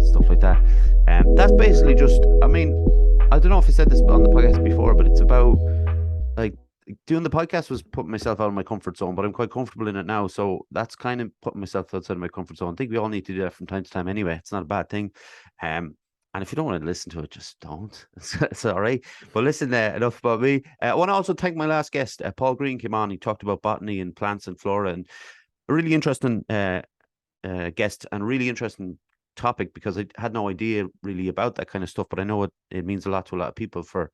stuff like that. That's basically just, I mean, I don't know if I said this on the podcast before, but it's about like doing the podcast was putting myself out of my comfort zone, but I'm quite comfortable in it now. So that's kind of putting myself outside of my comfort zone. I think we all need to do that from time to time anyway. It's not a bad thing. And if you don't want to listen to it, just don't. It's all right. But listen, enough about me. I want to also thank my last guest. Paul Green came on. He talked about botany and plants and flora, and a really interesting guest and really interesting topic, because I had no idea really about that kind of stuff. But I know it means a lot to a lot of people for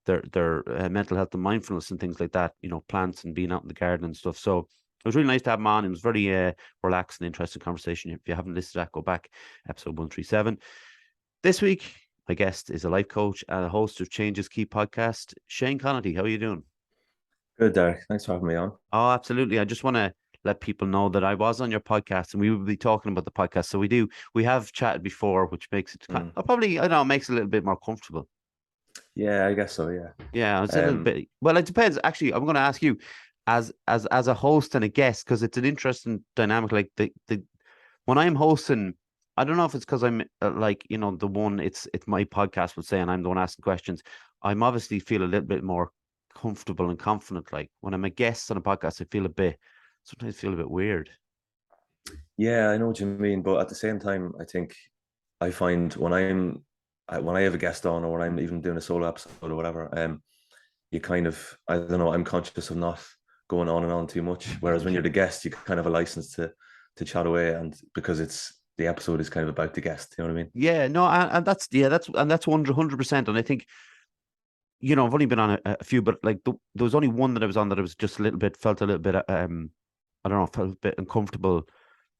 their mental health and mindfulness and things like that. You know, plants and being out in the garden and stuff. So it was really nice to have him on. It was very relaxed and interesting conversation. If you haven't listened to that, go back, episode 137. This week, my guest is a life coach and a host of Change is Key podcast, Shane Conaty. How are you doing? Good, Derek. Thanks for having me on. Oh, absolutely. I just want to let people know that I was on your podcast and we will be talking about the podcast. So we have chatted before, which makes it probably, I don't know, makes it a little bit more comfortable. Yeah, I guess so. Yeah. Yeah, it's a little bit. Well, it depends. Actually, I'm going to ask you, as a host and a guest, because it's an interesting dynamic. Like the when I'm hosting, I don't know if it's because I'm like, you know, the one it's my podcast would say, and I'm the one asking questions. I'm obviously feel a little bit more comfortable and confident. Like when I'm a guest on a podcast, I feel sometimes feel a bit weird. Yeah, I know what you mean, but at the same time, I think I find when I have a guest on, or when I'm even doing a solo episode or whatever, you kind of, I don't know, I'm conscious of not going on and on too much. Whereas when you're the guest, you kind of have a license to chat away, and because the episode is kind of about the guest, you know what I mean? Yeah, no, and that's 100%. And I think, you know, I've only been on a few, but like there was only one that I was on that I was just felt a little bit I don't know, felt a bit uncomfortable.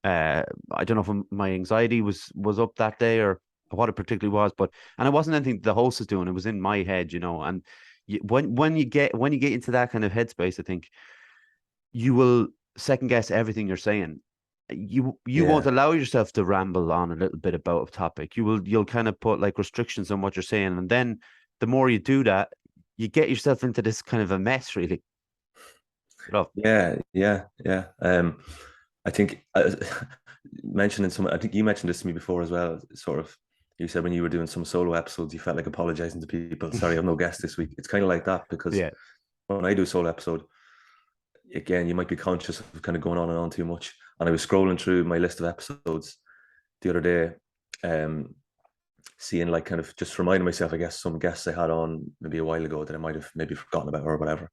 I don't know if my anxiety was up that day or what it particularly was, and it wasn't anything the host was doing. It was in my head, you know. And when you get into that kind of headspace, I think you will second guess everything you're saying. You won't Yeah. allow yourself to ramble on a little bit about a topic. You'll kind of put like restrictions on what you're saying, and then the more you do that, you get yourself into this kind of a mess, really. Yeah. I think mentioning some, I think you mentioned this to me before as well. Sort of, you said when you were doing some solo episodes, you felt like apologizing to people. Sorry, I have no guest this week. It's kind of like that, because Yeah, when I do a solo episode, again, you might be conscious of kind of going on and on too much. And I was scrolling through my list of episodes the other day, seeing like kind of just reminding myself, I guess, some guests I had on maybe a while ago that I might have maybe forgotten about or whatever.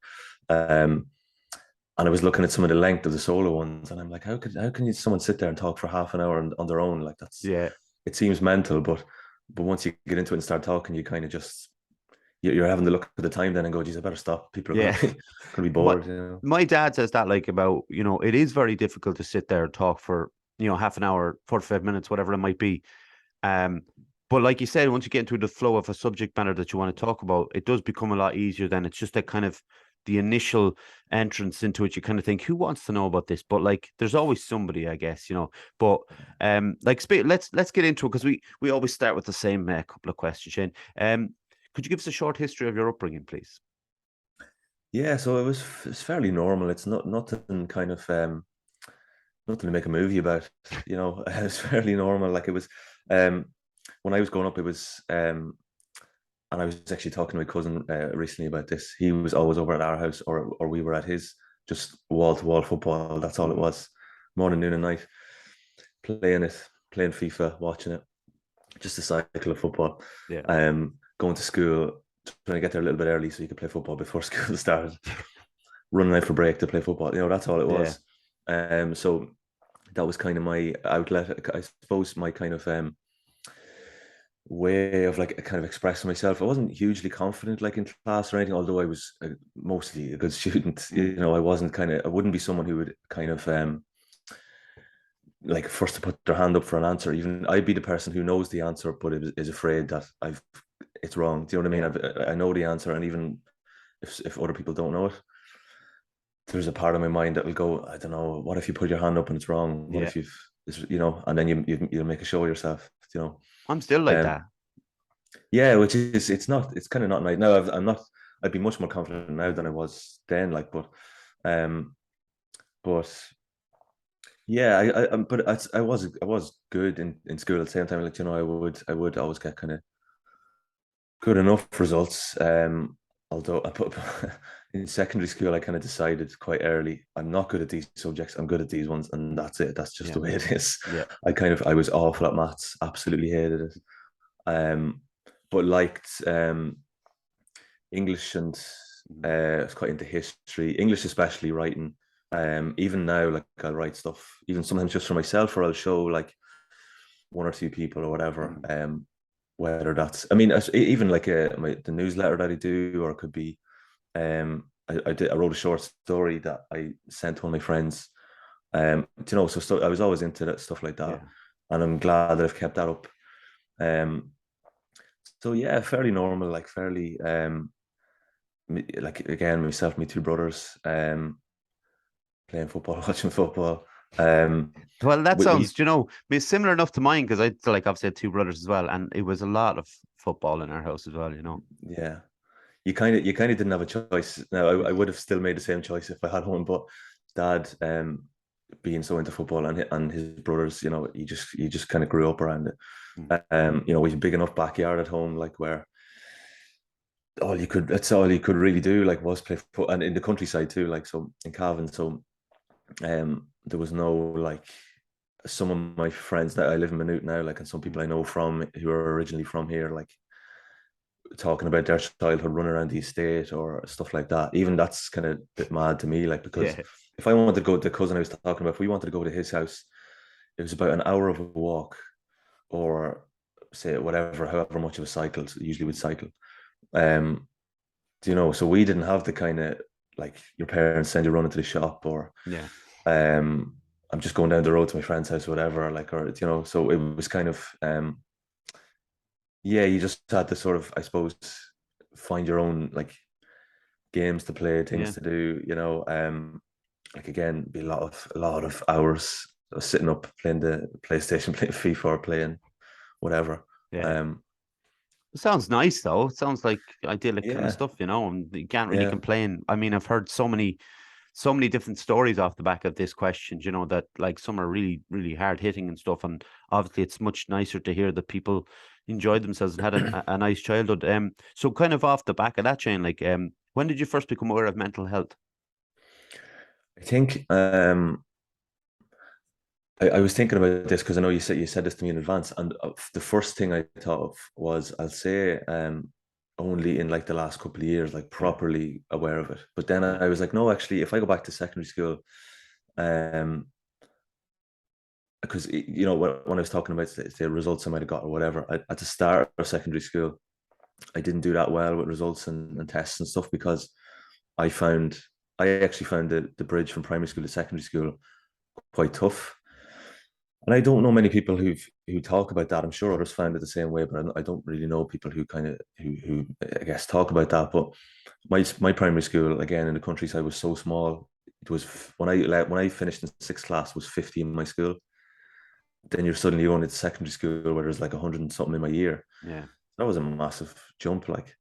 And I was looking at some of the length of the solo ones, and I'm like, how can someone sit there and talk for half an hour on their own? Like yeah. it seems mental, but once you get into it and start talking, you kind of just you're having to look at the time then and go, geez, I better stop. People are Yeah. gonna be my, bored, you know. my dad says that, like, about, you know, it is very difficult to sit there and talk for, you know, half an hour, 45 minutes, whatever it might be. Um, but like you said, once you get into the flow of a subject matter that you want to talk about, it does become a lot easier. Then it's just that kind of the initial entrance into it. You kind of think, who wants to know about this? But like, there's always somebody, I guess, you know. But like, let's get into it, because we always start with the same couple of questions, Shane. Could you give us a short history of your upbringing, please? Yeah, so it's fairly normal. It's nothing kind of nothing to make a movie about, you know. It's fairly normal. Like it was when I was growing up, it was and I was actually talking to my cousin recently about this. He was always over at our house, or we were at his, just wall to wall football. That's all it was, morning, noon, and night, playing FIFA, watching it, just a cycle of football. Yeah. Going to school, trying to get there a little bit early so you could play football before school started. Running out for break to play football. You know, that's all it Yeah. was. So that was kind of my outlet, I suppose, my kind of way of like kind of expressing myself. I wasn't hugely confident like in class or anything, although I was mostly a good student. You know, I wouldn't be someone who would kind of like first to put their hand up for an answer. Even I'd be the person who knows the answer but is afraid that it's wrong. Do you know what I mean? I know the answer, and even if other people don't know it, there's a part of my mind that will go, I don't know, what if you put your hand up and it's wrong? What Yeah. if you know, and then you make a show of yourself, you know. I'm still like Um, that. yeah, which is it's kind of not nice. No, I'm not. I'd be much more confident now than I was then. Like, but Yeah, but I was good in school at the same time. Like, I would always get kind of good enough results. Although I put in secondary school, I kind of decided quite early, I'm not good at these subjects. I'm good at these ones, and that's it. That's just Yeah, the way it is. yeah, I was awful at maths, absolutely hated it. But liked English and mhm, I was quite into history, English especially writing. Even now, like I'll write stuff, even sometimes just for myself, or I'll show like one or two people or whatever. mhm, Whether that's, I mean, even like the newsletter that I do, or it could be, I wrote a short story that I sent to one of my friends. So I was always into that stuff like that, yeah, and I'm glad that I've kept that up. Um, so yeah, fairly normal, like fairly, like again, myself, my two brothers, playing football, watching football. Um, well, that we sounds, similar enough to mine because I like I've said two brothers as well, and it was a lot of football in our house as well. yeah, you kind of didn't have a choice. Now I would have still made the same choice if I had one, but dad, being so into football, and his brothers, you just kind of grew up around Mm. it. We had a big enough backyard at home, like where that's all you could really do, like was play football, and in the countryside too, like so in Cavan. So there was no like some of my friends that I live in Maynooth now, like, and some people Mm. I know from who are originally from here, like talking about their childhood running around the estate or stuff like that. Even that's kind of a bit mad to me, like, because Yeah, if I wanted to go, the cousin I was talking about, if we wanted to go to his house, it was about an hour of a walk, or say whatever, however much of a cycle. So usually would cycle. Um, so we didn't have the kind of, like, your parents send you running to the shop, or yeah, um, I'm just going down the road to my friend's house, or whatever, like, or so it was kind of yeah, you just had to sort of, I suppose, find your own like games to play, things yeah, to do, like, again, be a lot of hours sitting up playing the PlayStation, playing FIFA, or playing whatever. yeah. Um, It sounds nice though. It sounds like idyllic kind of yeah, stuff, and you can't really yeah, complain. I mean, I've heard so many different stories off the back of this question, that like some are really, really hard hitting and stuff. And obviously it's much nicer to hear that people enjoyed themselves and had a nice childhood. So kind of off the back of that, Shane, like when did you first become aware of mental health? I think I was thinking about this because I know you said this to me in advance, and the first thing I thought of was, I'll say, only in like the last couple of years, like Yeah, properly aware of it. But then yeah, I was like, no, actually, if I go back to secondary school, um, because when I was talking about the results I might have got or whatever, at the start of secondary school, I didn't do that well with results and tests and stuff, because I found I actually found the bridge from primary school to secondary school quite tough. And I don't know many people who talk about that. I'm sure others found it the same way, but I don't really know people who kind of who I guess talk about that. But my primary school, again, in the countryside, was so small. It was when I finished in sixth class, was 50 in my school. Then you're suddenly going into secondary school where there's like 100 and something in my year. yeah, That was a massive jump, like.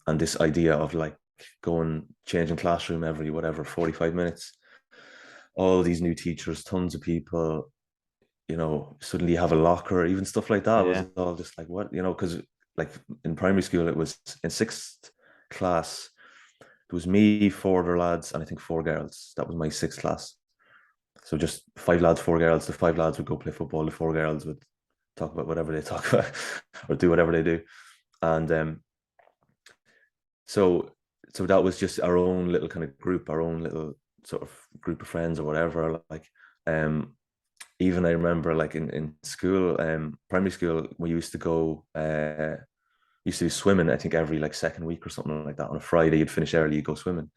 And this idea of like going, changing classroom every whatever 45 minutes, all these new teachers, tons of people, suddenly you have a locker, even stuff like that was yeah, all just like, what, because like in primary school, it was in sixth class, it was me, four other lads, and I think four girls. That was my sixth class. So just five lads, four girls. The five lads would go play football. The four girls would talk about whatever they talk about, or do whatever they do. And so so that was just our own little kind of group, our own little sort of group of friends or whatever. Like, um, even I remember, like, in school, primary school, we used to do swimming, I think every like second week or something like that. On a Friday, you'd finish early, you'd go swimming.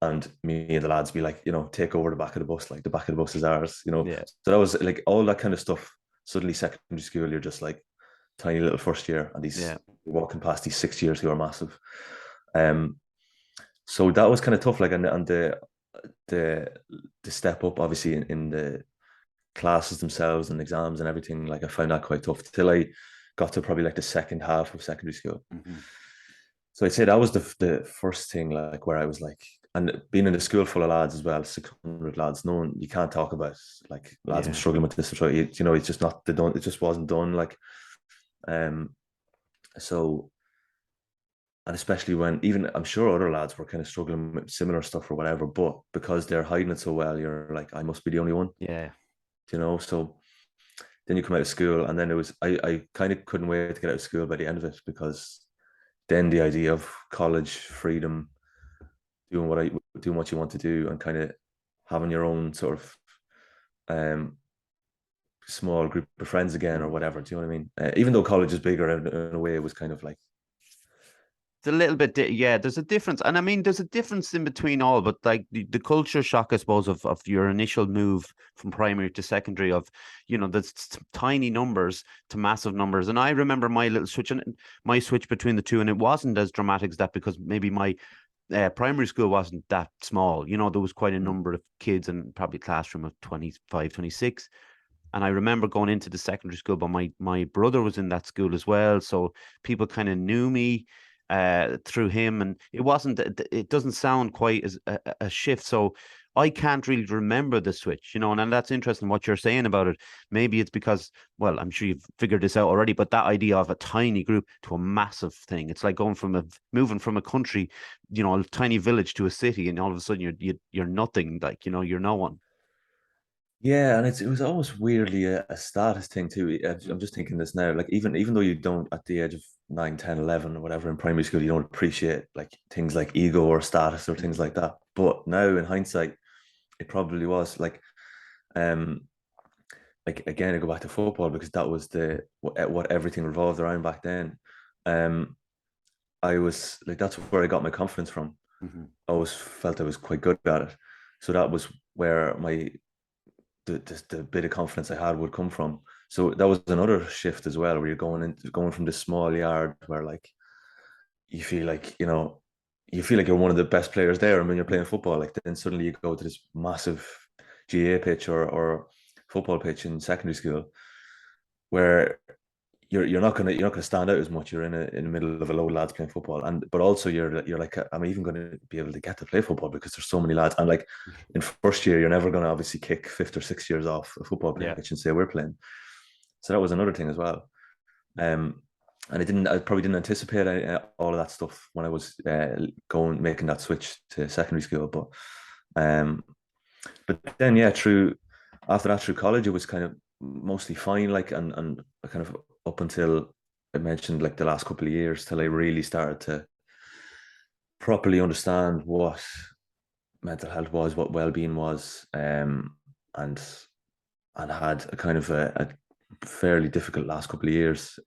And me and the lads be like, take over the back of the bus, like the back of the bus is ours. yeah, So that was like all that kind of stuff. Suddenly, secondary school, you're just like tiny little first year, and yeah, walking past these 6 years who are massive. Um, so that was kind of tough, like, and the the step up, obviously, in the classes themselves and exams and everything, like, I found that quite tough till I got to probably like the second half of secondary school. hmm So I'd say that was the first thing, like, where I was like, and being in a school full of lads as well, 600 lads, no one, you can't talk about like lads, I'm Yeah. struggling with this. You know, it's just not, they don't, it just wasn't done. Like, um, so, and especially when even I'm sure other lads were kind of struggling with similar stuff or whatever, but because they're hiding it so well, you're like, I must be the only one, Yeah. you know? So then you come out of school, and then I kind of couldn't wait to get out of school by the end of it, because then the idea of college freedom, doing what you want to do, and kind of having your own sort of um small group of friends again or Mm. whatever. Do you know what I mean? Even though college is bigger in a way, it was kind of like, It's a little bit, yeah. There's a difference, and I mean, there's a difference in between all. But like the culture shock, I suppose, of your initial move from primary to secondary, of the tiny numbers to massive numbers. And I remember my little switch, and my switch between the two, and it wasn't as dramatic as that, because maybe my primary school wasn't that small. There was quite a number of kids, and probably a classroom of 25, 26. And I remember going into the secondary school, but my brother was in that school as well, so people kind of knew me through him, and it doesn't sound quite as a shift. So I can't really remember the switch, and that's interesting what you're saying about it. Maybe it's because, well, I'm sure you've figured this out already, but that idea of a tiny group to a massive thing, it's like moving from a country, a tiny village, to a city, and all of a sudden you're nothing, like, you're no one. yeah, and it was almost weirdly a status thing too. I'm Mm. just thinking this now, like even though you don't at the age of 9, 10, 11 or whatever in primary school, you don't appreciate like things like ego or status or things Mm. like that. But now in hindsight, it probably was um, like again, I go back to football, because that was what everything revolved around back then. Um, I was like, that's where I got my confidence from. Mhm. I always felt I was quite good at it. So that was where the bit of confidence I had would come from. So that was another shift as well, where you're going from this small yard where like you feel like you're one of the best players there, and when you're playing football, like then suddenly you go to this massive GA pitch or football pitch in secondary school, where you're not gonna stand out as much. You're in the middle of a load of lads playing football, and but also you're like, I'm even going to be able to get to play football because there's so many lads. And like in first year, you're never going to obviously kick fifth or sixth years off a football Yeah. pitch and say we're playing. So that was another thing as well. Um, and I probably didn't anticipate all of that stuff when I was making that switch to secondary school. Um, but then yeah, through college, it was kind of mostly fine. Like and kind of up until I mentioned like the last couple of years, till I really started to properly understand what mental health was, what well-being was, and had a kind of a fairly difficult last couple of years,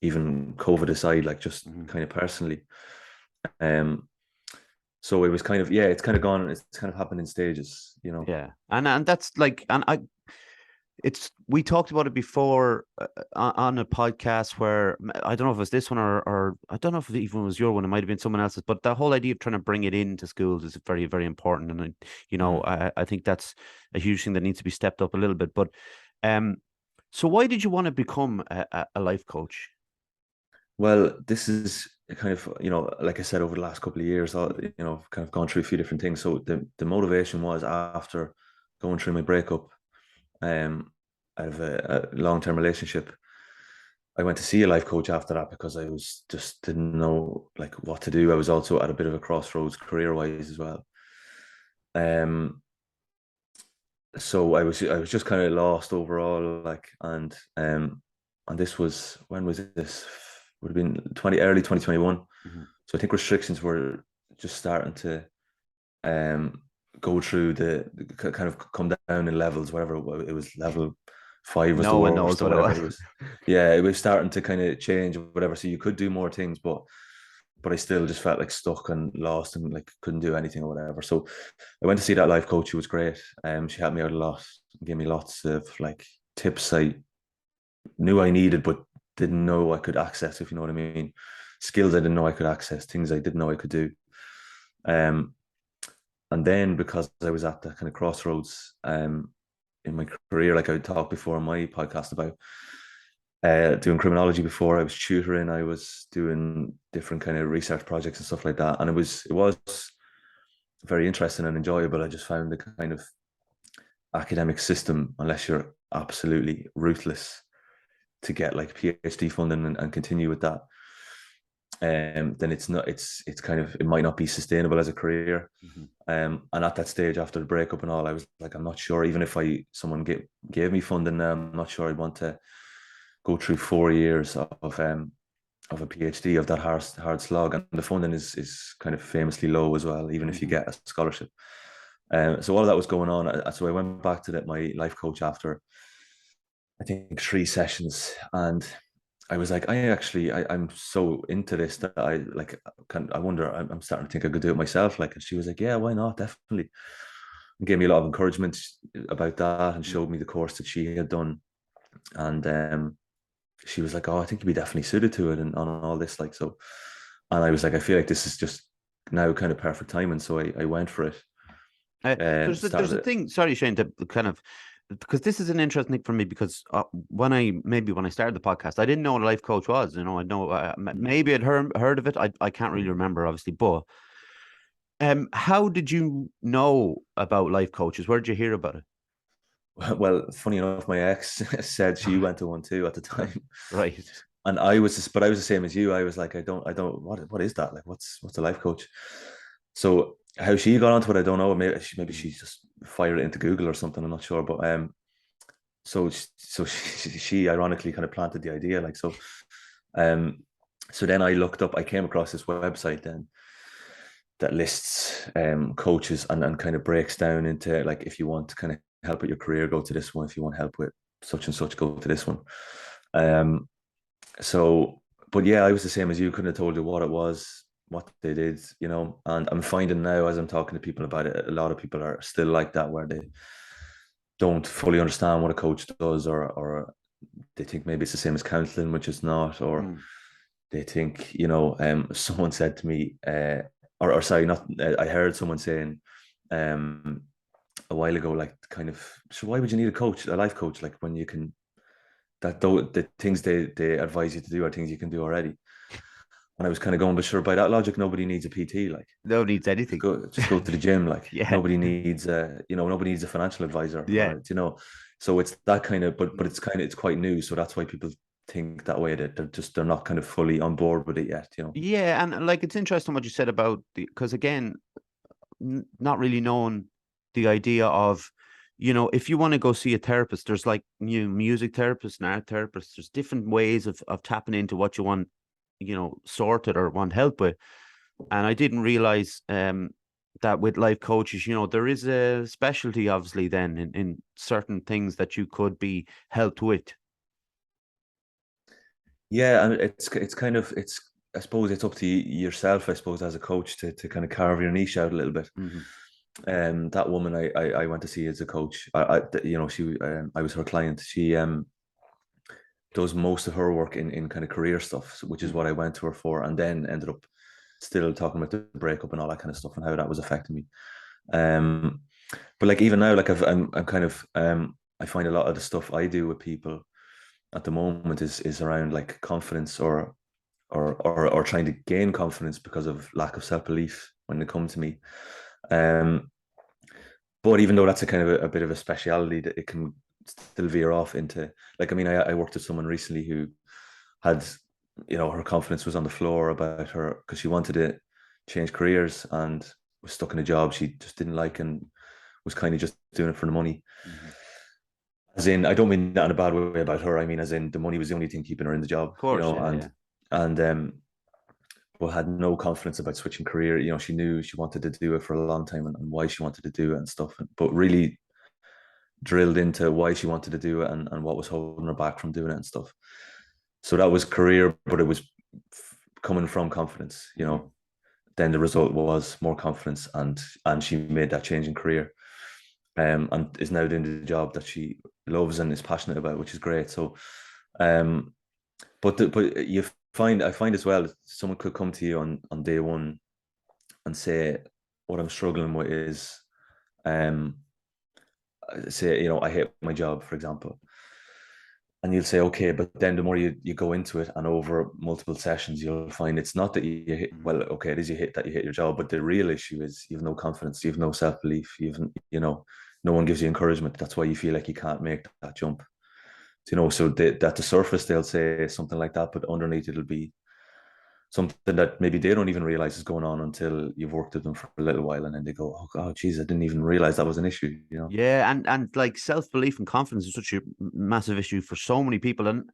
even COVID aside, like just Mhm. kind of personally. Um, so it was kind of, yeah, it's kind of gone, it's kind of happened in stages, you know. Yeah, and that's like, and we talked about it before on a podcast where I don't know if it was this one, or I don't know if it even was your one. It might have been someone else's, but the whole idea of trying to bring it into schools is very, very important, and Mm. I think that's a huge thing that needs to be stepped up a little bit. But so why did you want to become a life coach? Well, this is kind of, like I said, over the last couple of years, kind of gone through a few different things. So the motivation was after going through my breakup, out of a long-term relationship. I went to see a life coach after that because I was just didn't know like what to do. I was also at a bit of a crossroads career-wise as well. Um, so I was just kind of lost overall, like, and this was, when was this? Would have been early 2021. Mhm. So I think restrictions were just starting to um go through the kind of come down in levels, whatever it was. Level 5 was the No one knows worst or what it whatever was. it was. Yeah, it was starting to kind of change or whatever. So you could do more things, but I still just felt like stuck and lost and like couldn't do anything or whatever. So I went to see that life coach who was great. She helped me out a lot, gave me lots of like tips I knew I needed but didn't know I could access, if you know what I mean. Skills I didn't know I could access, things I didn't know I could do. Um, and then because I was at the kind of crossroads in my career, like I talked before on my podcast about doing criminology before, I was tutoring, I was doing different kind of research projects and stuff like that. And it was very interesting and enjoyable. I just found the kind of academic system, unless you're absolutely ruthless to get like PhD funding and continue with that, then it's not, it's kind of, it might not be sustainable as a career. Mm-hmm. And at that stage after the breakup and all, I was like, I'm not sure, even if someone gave me funding now, I'm not sure I'd want to go through 4 years of a PhD, of that hard slog. And the funding is kind of famously low as well, even if you Mm-hmm. get a scholarship. So all of that was going on. So I went back to my life coach after, I think, 3 sessions, and I was like, I'm so into this that I wonder, I'm starting to think I could do it myself. Like, and she was like, yeah, why not? Definitely. And gave me a lot of encouragement about that, and showed me the course that she had done. And she was like, oh, I think you'd be definitely suited to it, and on all this, like, so. And I was like, I feel like this is just now kind of perfect timing. So I went for it. There's a thing. Sorry, Shane, to kind of, because this is an interesting thing for me, because when I started the podcast, I didn't know what a life coach was. You know, I know maybe I'd heard of it. I can't really remember, obviously, but how did you know about life coaches? Where did you hear about it? Well, funny enough, my ex said she went to one too at the time, Right. and I was just, but I was the same as you. I was like, I don't, what is that? Like, what's a life coach? So how she got onto it, I don't know. Maybe she just fired it into Google or something. I'm not sure, but so she ironically kind of planted the idea, like, so. Um, so then I looked up. I came across this website then that lists coaches, and kind of breaks down into, like, if you want to kind of help with your career, go to this one. If you want help with such and such, go to this one. Um, so, but yeah, I was the same as you. Couldn't have told you what it was, what they did, And I'm finding now, as I'm talking to people about it, a lot of people are still like that, where they don't fully understand what a coach does, or they think maybe it's the same as counseling, which is not, or Mm. they think, someone said to me, or sorry, not, I heard someone saying, a while ago, like, kind of, so why would you need a life coach, like, when you can, that though the things they advise you to do are things you can do already. And I was kind of going, but sure, by that logic, nobody needs a PT. Like, No needs anything. just go to the gym. Like, Yeah. nobody needs nobody needs a financial advisor, Yeah. or. So it's that kind of, but it's quite new. So that's why people think that way, that they're not kind of fully on board with it yet. Yeah, and like it's interesting what you said about because again, not really knowing the idea of, if you want to go see a therapist, there's like music therapists and art therapists. There's different ways of tapping into what you want, sorted or want help with. And I didn't realize that with life coaches, there is a specialty, obviously, then in certain things that you could be helped with. Yeah, and it's kind of, I suppose it's up to yourself, I suppose, as a coach, to kind of carve your niche out a little bit. Mm-hmm. That woman I went to see as a coach, she, I was her client. She does most of her work in kind of career stuff, which is what I went to her for, and then ended up still talking about the breakup and all that kind of stuff and how that was affecting me. But like, even now, like, I'm kind of, I find a lot of the stuff I do with people at the moment is around, like, confidence, or trying to gain confidence because of lack of self-belief when they come to me. But even though that's a kind of a bit of a speciality, that it can still veer off into, like, I mean, I worked with someone recently who had, her confidence was on the floor about her, because she wanted to change careers and was stuck in a job she just didn't like, and was kind of just doing it for the money. Mm-hmm. As in, I don't mean that in a bad way about her. I mean, as in, the money was the only thing keeping her in the job, Of course, yeah, yeah. and but had no confidence about switching career. She knew she wanted to do it for a long time, and why she wanted to do it and stuff, but really drilled into why she wanted to do it, and what was holding her back from doing it and stuff. So that was career, but it was coming from confidence. Mm-hmm. Then the result was more confidence, and she made that change in career, and is now doing the job that she loves and is passionate about, which is great. So, but I find as well, someone could come to you on day one and say, what I'm struggling with is, say, I hate my job, for example. and you'll say, okay, but then the more you go into it and over multiple sessions, you'll find it's not that you hit, well, okay, it is you hit your job, but the real issue is you have no confidence, you have no self-belief, no one gives you encouragement. That's why you feel like you can't make that jump. So at the surface they'll say something like that, but underneath it'll be something that maybe they don't even realize is going on until you've worked with them for a little while, and then they go, "Oh God, geez, I didn't even realize that was an issue." Yeah, and like self-belief and confidence is such a massive issue for so many people. And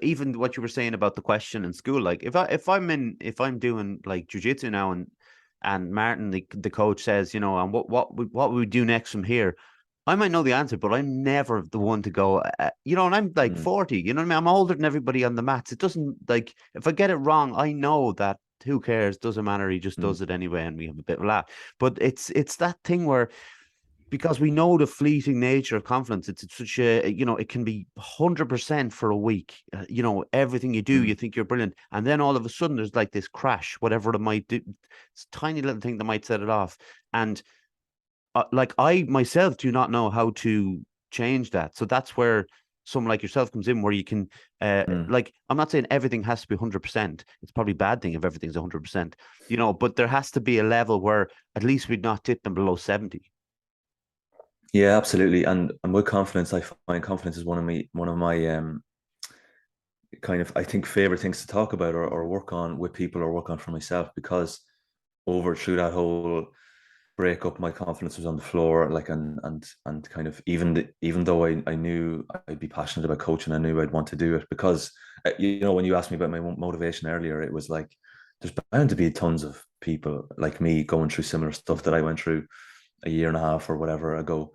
even what you were saying about the question in school, like if I'm doing like jujitsu now, and Martin the coach says, and what would we do next from here, I might know the answer, but I'm never the one to go, and I'm like 40, you know what I mean? I'm older than everybody on the mats. It doesn't, like, if I get it wrong, I know that who cares? Doesn't matter. He just does it anyway, and we have a bit of a laugh. But it's that thing where, because we know the fleeting nature of confidence, it's such a, it can be 100% for a week. Everything you do, you think you're brilliant, and then all of a sudden there's like this crash, whatever it might do. It's a tiny little thing that might set it off. And like, I myself do not know how to change that. So that's where someone like yourself comes in, where you can, like, I'm not saying everything has to be 100%. It's probably a bad thing if everything's 100%, but there has to be a level where at least we'd not dip them below 70. Yeah, absolutely. And with confidence, I find confidence is one of my kind of, I think, favorite things to talk about, or work on with people, or work on for myself, because over through that whole breakup, my confidence was on the floor. Like, and kind of, even though I knew I'd be passionate about coaching, I knew I'd want to do it, because when you asked me about my motivation earlier, it was like, there's bound to be tons of people like me going through similar stuff that I went through a year and a half or whatever ago.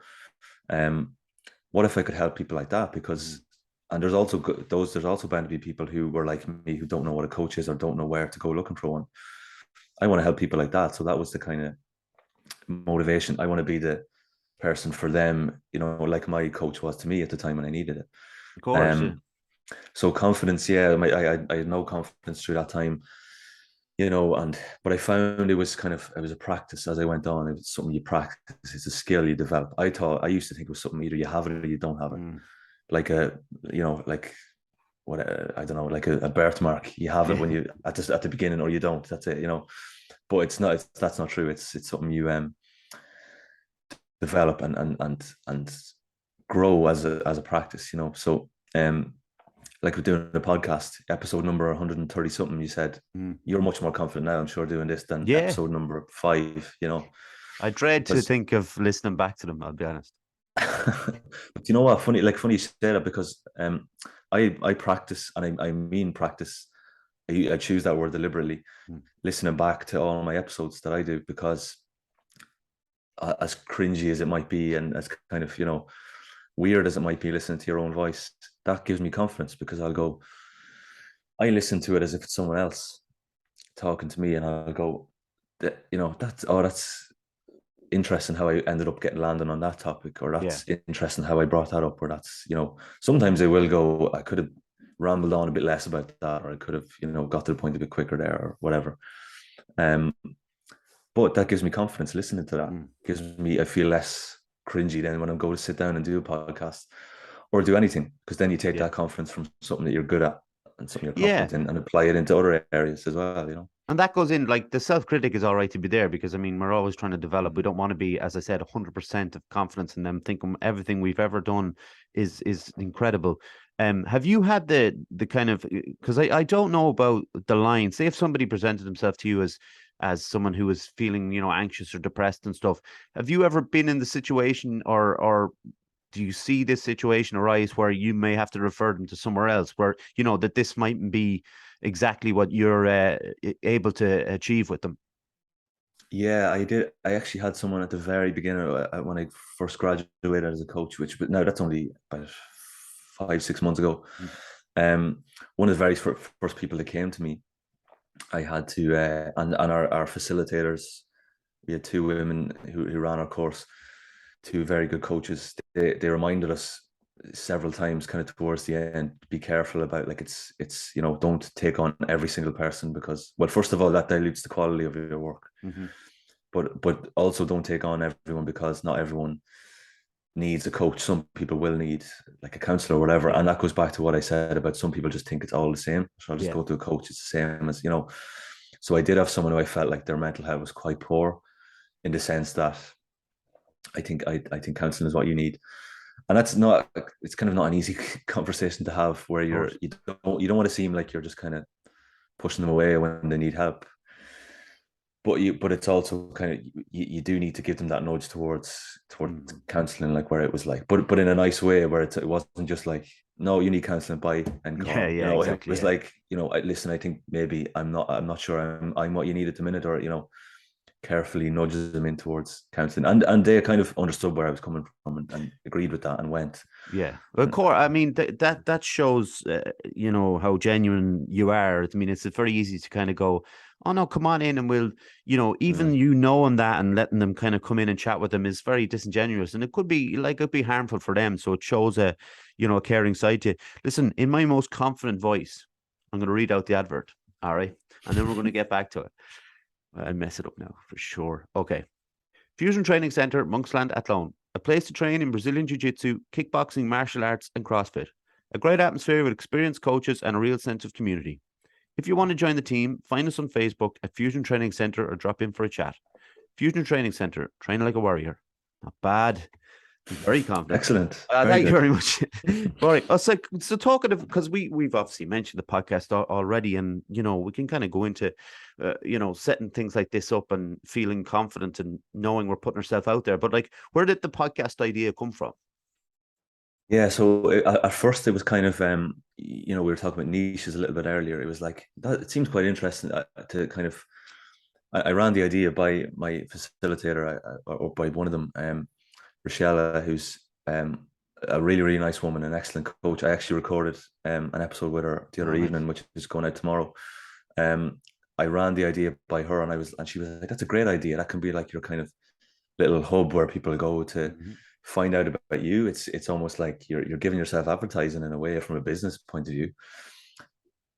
What if I could help people like that? Because, and there's also bound to be people who were like me, who don't know what a coach is, or don't know where to go looking for one. I want to help people like that. So that was the kind of motivation. I want to be the person for them, like my coach was to me at the time when I needed it. Of course, yeah. So confidence, yeah, I had no confidence through that time, but I found it was a practice as I went on. It was something you practice. It's a skill you develop. I used to think it was something either you have it or you don't have it. Like like what, I don't know, like a birthmark. You have it when you at the beginning, or you don't. That's it, But it's not. That's not true. It's something you develop and grow as a practice. So like we're doing a podcast, episode number 130 something, you said you're much more confident now, I'm sure, doing this than episode number 5. I dread to think of listening back to them, I'll be honest. But you know what? Funny you say that, because I practice, and I mean practice. I choose that word deliberately, listening back to all my episodes that I do, because as cringy as it might be, and as kind of weird as it might be listening to your own voice, that gives me confidence, because I listen to it as if it's someone else talking to me, and I'll go, that's interesting how I ended up getting landing on that topic, or that's interesting how I brought that up, or that's, sometimes I will go, I could have rambled on a bit less about that, or I could have, got to the point a bit quicker there, or whatever. But that gives me confidence listening to that. I feel less cringy then when I'm going to sit down and do a podcast or do anything, because then you take that confidence from something that you're good at and something you're confident in, and apply it into other areas as well. And that goes in, like, the self-critic is all right to be there, because I mean, we're always trying to develop. We don't want to be, as I said, 100% of confidence in them, thinking everything we've ever done is incredible. Have you had the kind of, because I don't know about the line, say if somebody presented himself to you as someone who was feeling, anxious or depressed and stuff, have you ever been in the situation, or do you see this situation arise where you may have to refer them to somewhere else, where that this mightn't be exactly what you're able to achieve with them? Yeah, I did. I actually had someone at the very beginning, when I first graduated as a coach, but now that's only about 5-6 months ago. One of the very first people that came to me, I had to, and our facilitators, we had 2 women who ran our course, 2 very good coaches. They reminded us several times, kind of towards the end, be careful about, like, it's don't take on every single person, because, well, first of all, that dilutes the quality of your work. But also don't take on everyone, because not everyone needs a coach. Some people will need like a counselor or whatever. Yeah. And that goes back to what I said about some people just think it's all the same. So I'll just Yeah. go to a coach. It's the same as, So I did have someone who I felt like their mental health was quite poor, in the sense that I think counseling is what you need. And that's not, it's kind of not an easy conversation to have, where Of course. you don't want to seem like you're just kind of pushing them away when they need help. But it's also kind of, you do need to give them that nudge towards Mhm. counseling, like where it was like, but in a nice way, where it wasn't just like, no, you need counseling, by and Yeah. gone. Yeah. It Exactly. was Yeah. like, listen, I think maybe I'm not sure I'm what you need at the minute, or carefully nudges them in towards counseling, and they kind of understood where I was coming from, and agreed with that, and went. Yeah, of course. I mean, that shows, how genuine you are. I mean, it's very easy to kind of go, "Oh no, come on in," and we'll, even Mm. knowing that and letting them kind of come in and chat with them is very disingenuous, and it could be harmful for them. So it shows a caring side to you. Listen, in my most confident voice, I'm going to read out the advert. All right, and then we're going to get back to it. I mess it up now for sure. Okay. Fusion Training Center, Monksland, Athlone. A place to train in Brazilian Jiu Jitsu, kickboxing, martial arts, and CrossFit. A great atmosphere with experienced coaches and a real sense of community. If you want to join the team, find us on Facebook at Fusion Training Center or drop in for a chat. Fusion Training Center, train like a warrior. Not bad. Very confident. Excellent, very Thank you good. very much. All right. So talking of, because we've obviously mentioned the podcast already, and we can kind of go into, setting things like this up and feeling confident and knowing we're putting ourselves out there. But like, where did the podcast idea come from? Yeah, so at first it was kind of, we were talking about niches a little bit earlier. It was like that. It seems quite interesting, to kind of. I ran the idea by my facilitator, or by one of them, Rochelle, who's a really, really nice woman, an excellent coach. I actually recorded an episode with her the other Oh, nice. evening, which is going out tomorrow. Um, I ran the idea by her, and she was like, "That's a great idea. That can be like your kind of little hub where people go to Mhm. find out about you. It's almost like you're giving yourself advertising in a way, from a business point of view.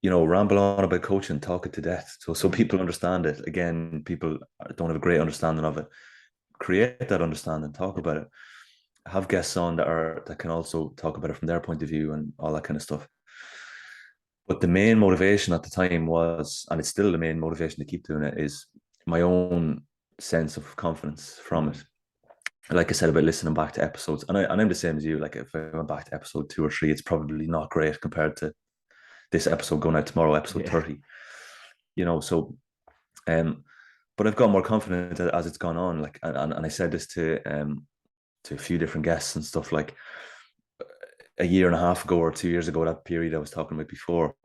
Ramble on about coaching, talk it to death, so people understand it. Again, people don't have a great understanding of it. Create that understanding, talk Yeah. about it, have guests on that can also talk about it from their point of view, and all that kind of stuff. But the main motivation at the time was, and it's still the main motivation to keep doing it, is my own sense of confidence from Mhm. it. Like I said about listening back to episodes, and I'm the same as you. Like, if I went back to episode 2 or 3, it's probably not great compared to this episode going out tomorrow, episode Yeah. 30. So but I've got more confident as it's gone on. Like, and I said this to a few different guests and stuff, like a year and a half ago or 2 years ago, that period I was talking about before,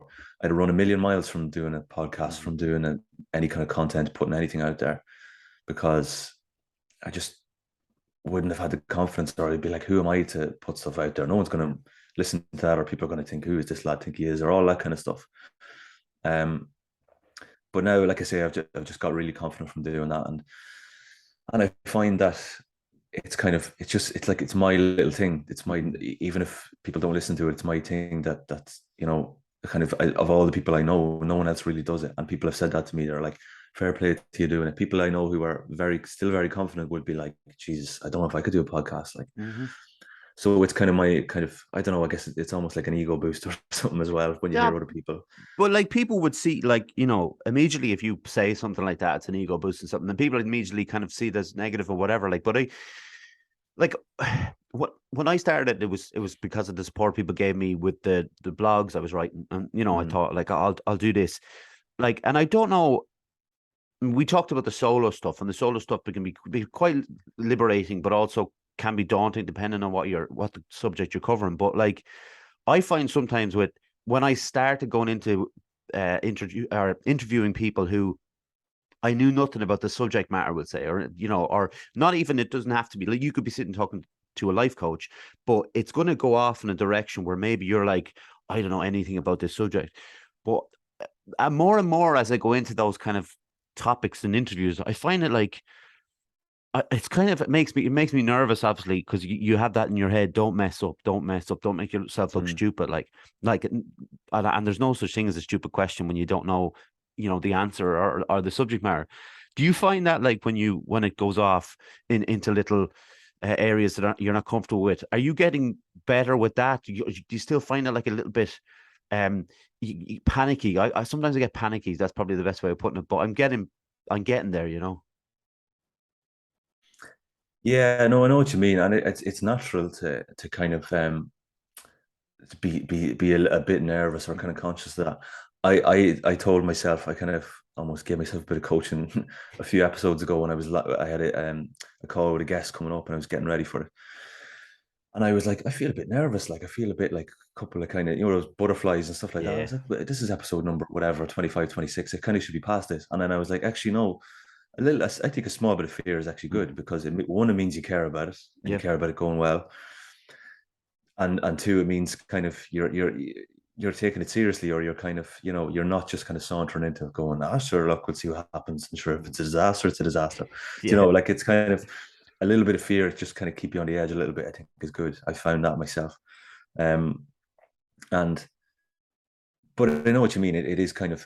I'd run a million miles from doing a podcast, Mhm. from doing any kind of content, putting anything out there, because I just wouldn't have had the confidence, or I'd be like, who am I to put stuff out there? No one's going to listen to that, or people are going to think, who is this lad think he is, or all that kind of stuff. But now, like I say, I've just got really confident from doing that, and I find that it's my little thing. It's my, Mhm. even if people don't listen to it, it's my thing, that's kind of all the people I know, no one else really does it, and people have said that to me. They're like, fair play to you doing it. People I know who are still very confident would be like, Jesus, I don't know if I could do a podcast. Like, Mhm. so it's kind of my kind of, I don't know, I guess it's almost like an ego boost or something as well, when you Yeah, hear other people. but like people would see, like, immediately if you say something like that, it's an ego boost and something, then people immediately kind of see it as negative or whatever. Like, but I like when I started, it was because of the support people gave me with the blogs I was writing, and I Mm, thought like I'll do this, like, and I don't know. We talked about the solo stuff, and the solo stuff can be quite liberating, but also can be daunting depending on what the subject you're covering. But like, I find sometimes when I started going into interviewing people who I knew nothing about the subject matter, would say, or not even, it doesn't have to be like, you could be sitting talking to a life coach, but it's going to go off in a direction where maybe you're like, I don't know anything about this subject. But more and more as I go into those kind of topics and interviews, I find it like, it's kind of, it makes me nervous, obviously, because you have that in your head. Don't mess up, don't mess up, don't make yourself look mm. stupid. And there's no such thing as a stupid question when you don't know, the answer, or the subject matter. Do you find that, like, when it goes off into little areas that you're not comfortable with. Are you getting better with that? Do you still find it like a little bit panicky? I sometimes I get panicky. That's probably the best way of putting it. But I'm getting there. Yeah, no, I know what you mean, and it's natural to kind of to be a bit nervous or kind of conscious of that. I told myself, I kind of almost gave myself a bit of coaching a few episodes ago when I had a call with a guest coming up and I was getting ready for it. And I was like, I feel a bit nervous. Like I feel a bit like a couple of kind of, those butterflies and stuff like that. I Yeah. was like, but this is episode number, whatever, 25, 26. It kind of should be past this. And then I was like, actually, no, I think a small bit of fear is actually good because one, it means you care about it and you care about it going well. And two, it means kind of you're taking it seriously, or you're kind of, you're not just kind of sauntering into it going, sure, look, we'll see what happens. And sure, if it's a disaster, it's a disaster. Yeah. Like it's kind of a little bit of fear, just kind of keep you on the edge a little bit, I think is good. I found that myself. And but I know what you mean. It is kind of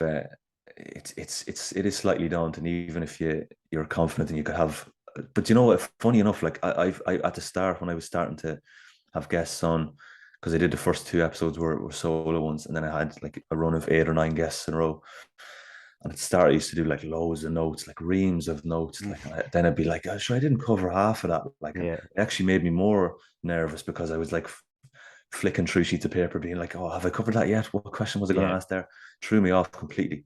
it is slightly daunting, even if you're confident and you could have. But you know what? Funny enough, like I at the start when I was starting to have guests on, because I did the first 2 episodes were solo ones, and then I had like a run of 8 or 9 guests in a row. And at the start, I used to do like loads of notes, like reams of notes. Like then I'd be like, oh, sure, I didn't cover half of that. Like it actually made me more nervous because I was like flicking through sheets of paper, being like, oh, have I covered that yet? What question was I going to ask there? Threw me off completely.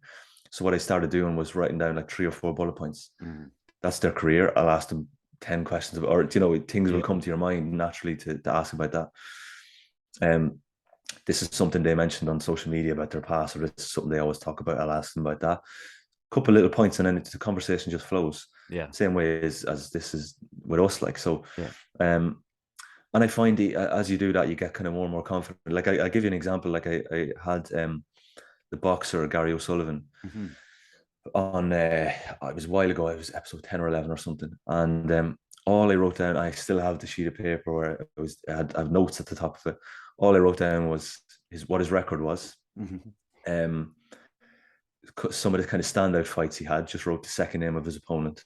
So what I started doing was writing down like 3 or 4 bullet points. That's their career. I'll ask them 10 questions about, or things will come to your mind naturally to ask about that. This is something they mentioned on social media about their past, or this is something they always talk about. I'll ask them about that. A couple of little points, and then the conversation just flows. Yeah. Same way as this is with us, like so. Yeah. And I find as you do that, you get kind of more and more confident. Like I give you an example. Like I had the boxer Gary O'Sullivan on. It was a while ago. It was episode 10 or 11 or something, and all I wrote down. I still have the sheet of paper where I had notes at the top of it. All I wrote down was what his record was. Some of the kind of standout fights he had. Just wrote the second name of his opponent.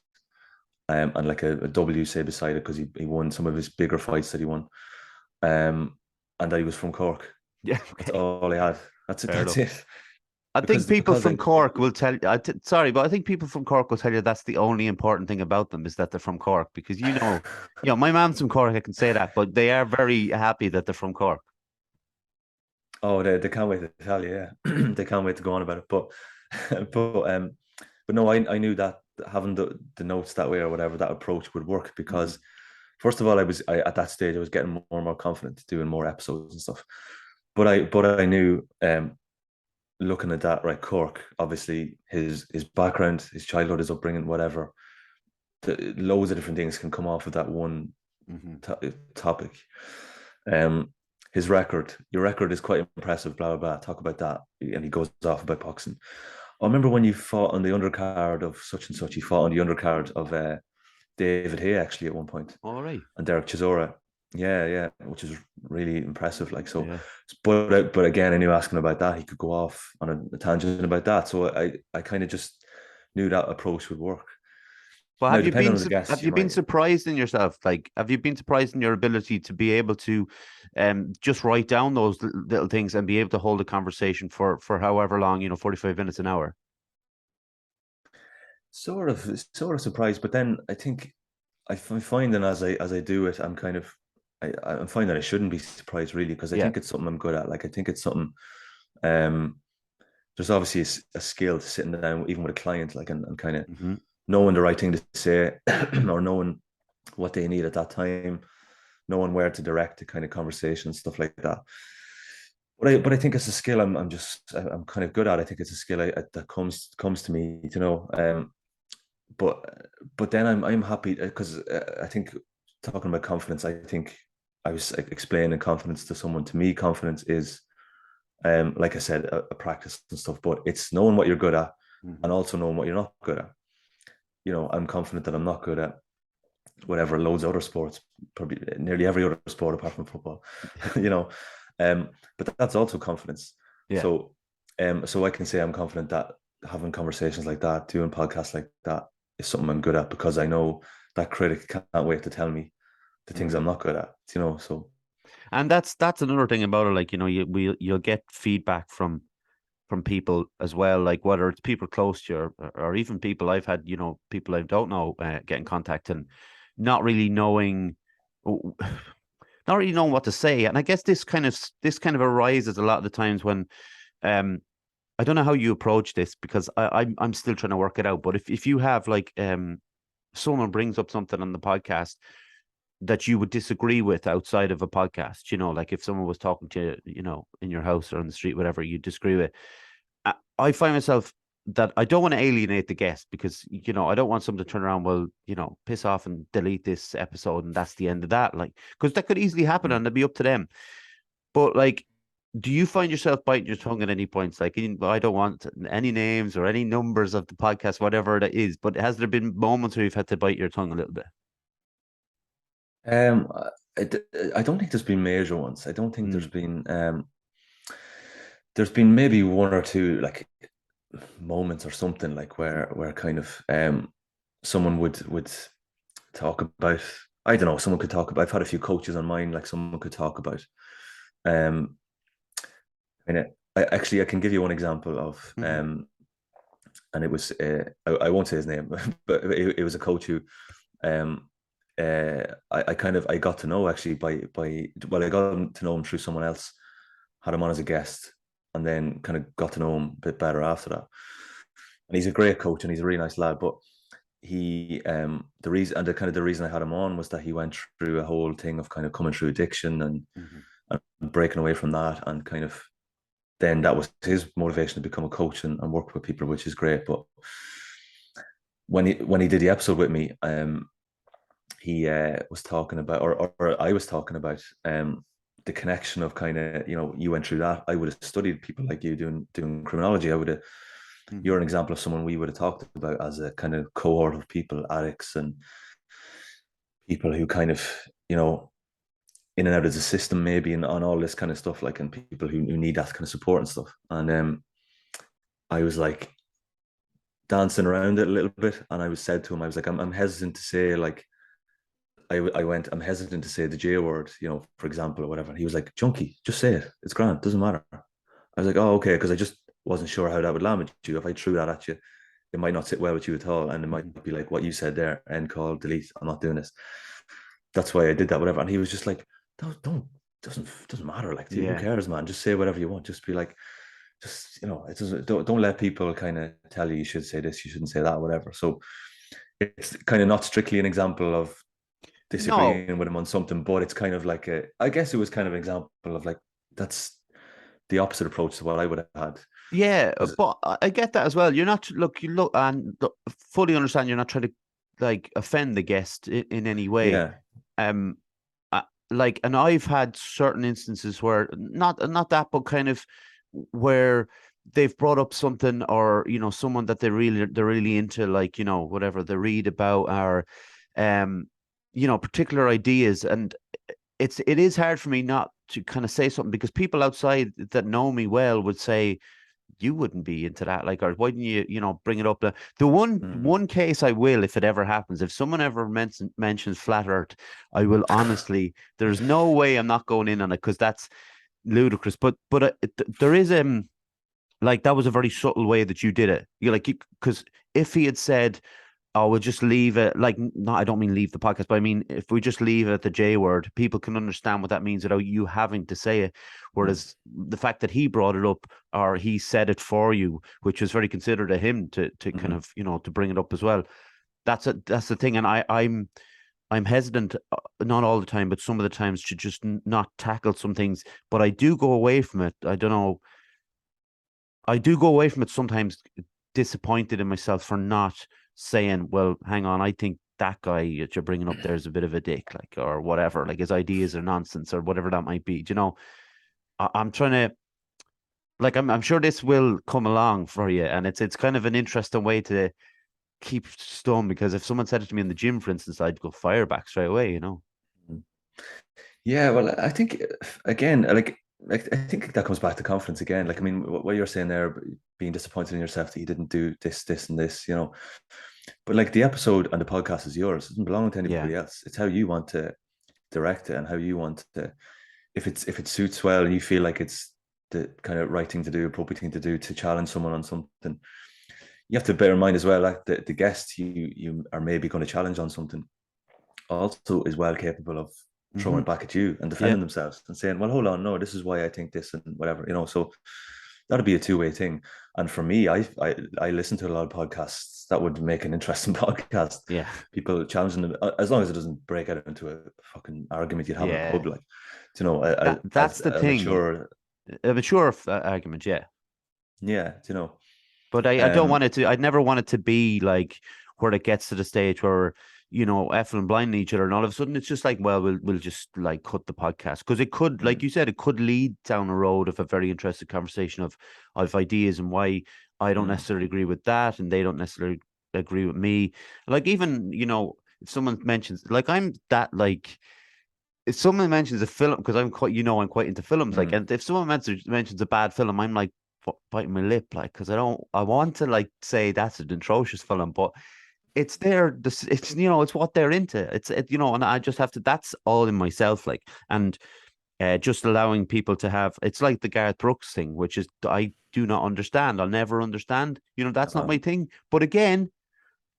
And like a W say beside it because he won some of his bigger fights that he won. And that he was from Cork. Yeah, okay. That's all I had. That's it. That's it. I think people from Cork will tell you. Sorry, but I think people from Cork will tell you that's the only important thing about them is that they're from Cork, because my mom's from Cork. I can say that, but they are very happy that they're from Cork. Oh, they can't wait to tell you. Yeah, they can't wait to go on about it. But no, I knew that having the notes that way or whatever, that approach would work because first of all, I at that stage I was getting more and more confident doing more episodes and stuff. But I knew looking at that, right, Cork, obviously his background, his childhood, his upbringing, whatever, loads of different things can come off of that one topic. His record, your record is quite impressive, blah, blah, blah. Talk about that. And he goes off about boxing. I remember when you fought on the undercard of such and such, you fought on the undercard of David Hay actually at one point. All right. And Derek Chisora. Yeah, which is really impressive. Like so, but again, I knew asking about that, he could go off on a tangent about that. So I kind of just knew that approach would work. Well, have you been surprised in yourself? Like, have you been surprised in your ability to be able to just write down those little things and be able to hold a conversation for however long, 45 minutes, an hour? Sort of surprised, but then I think I'm finding as I do it, I'm kind of I'm finding I shouldn't be surprised really, because I think it's something I'm good at. Like I think it's something there's obviously a skill to sitting down even with a client, like and kind of knowing the right thing to say or knowing what they need at that time, knowing where to direct the kind of conversation, stuff like that. But I think it's a skill I'm kind of good at. I think it's a skill that comes to me, But then I'm happy because I think talking about confidence, I think I was explaining confidence to someone. To me, confidence is, like I said, a practice and stuff. But it's knowing what you're good at and also knowing what you're not good at. I'm confident that I'm not good at whatever, loads of other sports, probably nearly every other sport apart from football. But that's also confidence. Yeah. So I can say I'm confident that having conversations like that, doing podcasts like that, is something I'm good at, because I know that critic can't wait to tell me the things I'm not good at, so. And that's another thing about it. Like, you'll get feedback from people as well, like whether it's people close to you or even people I've had, people I don't know get in contact and not really knowing, not really knowing what to say. And I guess this kind of arises a lot of the times when I don't know how you approach this, because I'm still trying to work it out. But if you have like someone brings up something on the podcast that you would disagree with outside of a podcast, like if someone was talking to you, in your house or on the street, whatever, you disagree with. I find myself that I don't want to alienate the guest, because, I don't want someone to turn around, well, piss off and delete this episode and that's the end of that. Like, because that could easily happen and it'd be up to them. But like, do you find yourself biting your tongue at any points? Like, I don't want any names or any numbers of the podcast, whatever it is, but has there been moments where you've had to bite your tongue a little bit? Um, I don't think there's been major ones. I don't think there's been maybe one or two like moments or something, like where kind of someone would talk about, I don't know, someone could talk about, I've had a few coaches on mine, like someone could talk about um and I can give you one example of and it was I won't say his name, but it was a coach who I got to know actually well, I got to know him through someone else, had him on as a guest, and then kind of got to know him a bit better after that. And he's a great coach and he's a really nice lad. But he the reason I had him on was that he went through a whole thing of kind of coming through addiction and breaking away from that, and kind of then that was his motivation to become a coach and work with people, which is great. But when he did the episode with me, he was talking about, or I was talking about the connection of kind of, you went through that. I would have studied people like you doing criminology. I would have, you're an example of someone we would have talked about as a kind of cohort of people, addicts and people who kind of, in and out of the system maybe, and on all this kind of stuff, like, and people who need that kind of support and stuff. And I was like dancing around it a little bit, and I was said to him, I was like, I'm hesitant to say, like, I'm hesitant to say the J word, for example, or whatever. And he was like, junkie, just say it. It's grand. Doesn't matter. I was like, oh, okay. Because I just wasn't sure how that would land with you. If I threw that at you, it might not sit well with you at all. And it might be like what you said there, end call, delete. I'm not doing this. That's why I did that, whatever. And he was just like, doesn't matter. Like, who cares, man? Just say whatever you want. Just be like, it doesn't, don't let people kind of tell you should say this, you shouldn't say that, whatever. So it's kind of not strictly an example of disagreeing with him on something, but it's kind of like I guess it was kind of an example of like, that's the opposite approach to what I would have had. Yeah, but I get that as well. You're not fully understand. You're not trying to like offend the guest in any way. Yeah. And I've had certain instances where not that, but kind of where they've brought up something, or someone that they're really into, like whatever they read about, or particular ideas, and it is hard for me not to kind of say something, because people outside that know me well would say, you wouldn't be into that, like, or why didn't you bring it up? The one case I will, if it ever happens, if someone ever mentions flat earth, I will honestly, there's no way I'm not going in on it, because that's ludicrous. But there is like, that was a very subtle way that you did it. You're like, because if he had said, oh, we'll just leave it, like, no, I don't mean leave the podcast, but I mean, if we just leave it at the J word, people can understand what that means without you having to say it. Whereas the fact that he brought it up, or he said it for you, which was very considerate of him to kind of, to bring it up as well. That's the thing. And I'm hesitant, not all the time, but some of the times, to just not tackle some things. But I do go away from it. I don't know. I do go away from it sometimes disappointed in myself for not saying, well, hang on, I think that guy that you're bringing up there is a bit of a dick, like, or whatever, like, his ideas are nonsense, or whatever that might be. I'm trying to, like, I'm sure this will come along for you, and it's kind of an interesting way to keep stum, because if someone said it to me in the gym, for instance, I'd go fire back straight away. Yeah, well, I think again, like I think that comes back to confidence again. Like, I mean, what you're saying there, being disappointed in yourself that you didn't do this, and this, but like, the episode and the podcast is yours. It doesn't belong to anybody else. It's how you want to direct it and how you want to. If it suits well and you feel like it's the kind of right thing to do, appropriate thing to do to challenge someone on something, you have to bear in mind as well, like the guest you are maybe going to challenge on something also is well capable of throwing back at you and defending themselves and saying, well, hold on, no, this is why I think this and whatever, so that'd be a two-way thing. And for me, I listen to a lot of podcasts that would make an interesting podcast. Yeah. People challenging them, as long as it doesn't break out into a fucking argument you'd have in a pub, like, that's the thing. A mature argument, yeah. Yeah, But I don't want it to. I'd never want it to be like where it gets to the stage where effing blinding each other, and all of a sudden it's just like, well, we'll just like cut the podcast, because it could, like you said, it could lead down a road of a very interesting conversation of ideas and why I don't necessarily agree with that, and they don't necessarily agree with me. Like, even if someone mentions, like, I'm that, like, if someone mentions a film, because I'm quite into films, like, and if someone mentions a bad film, I'm like biting my lip, like, because I want to like say that's an atrocious film, but it's it's what they're into. And I just have to. That's all in myself, like, and just allowing people to have. It's like the Garth Brooks thing, which is I do not understand. I'll never understand. That's not my thing. But again,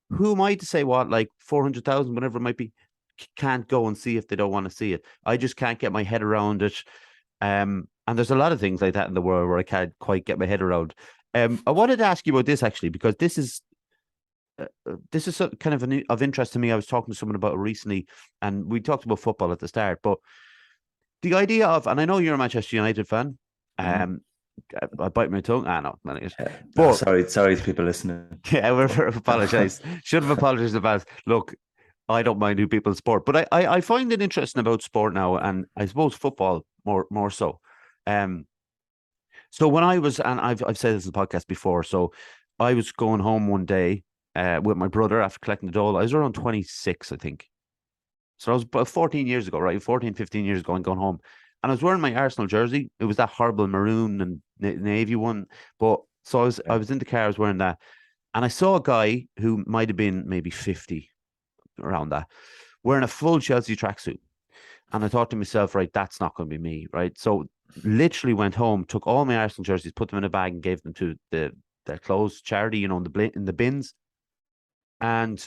who am I to say what, like 400,000, whatever it might be, can't go and see if they don't want to see it? I just can't get my head around it. And there's a lot of things like that in the world where I can't quite get my head around. I wanted to ask you about this, actually, because this is kind of interest to me. I was talking to someone about it recently, and we talked about football at the start, but the idea of, and I know you're a Manchester United fan, I bite my tongue. No, but sorry to people listening. Yeah, we're apologize. Should have apologized about. Look, I don't mind who people support, but I find it interesting about sport now, and I suppose football more so. So when I was, and I've said this in the podcast before, so I was going home one day with my brother after collecting the dole. I was around 26, I think. So I was about 14 years ago, right? 14, 15 years ago, and going home. And I was wearing my Arsenal jersey. It was that horrible maroon and navy one. But so I was in the car, I was wearing that. And I saw a guy who might have been maybe 50, around that, wearing a full Chelsea tracksuit. And I thought to myself, right, that's not going to be me, right? So literally went home, took all my Arsenal jerseys, put them in a bag, and gave them to their clothes charity, in the bins. And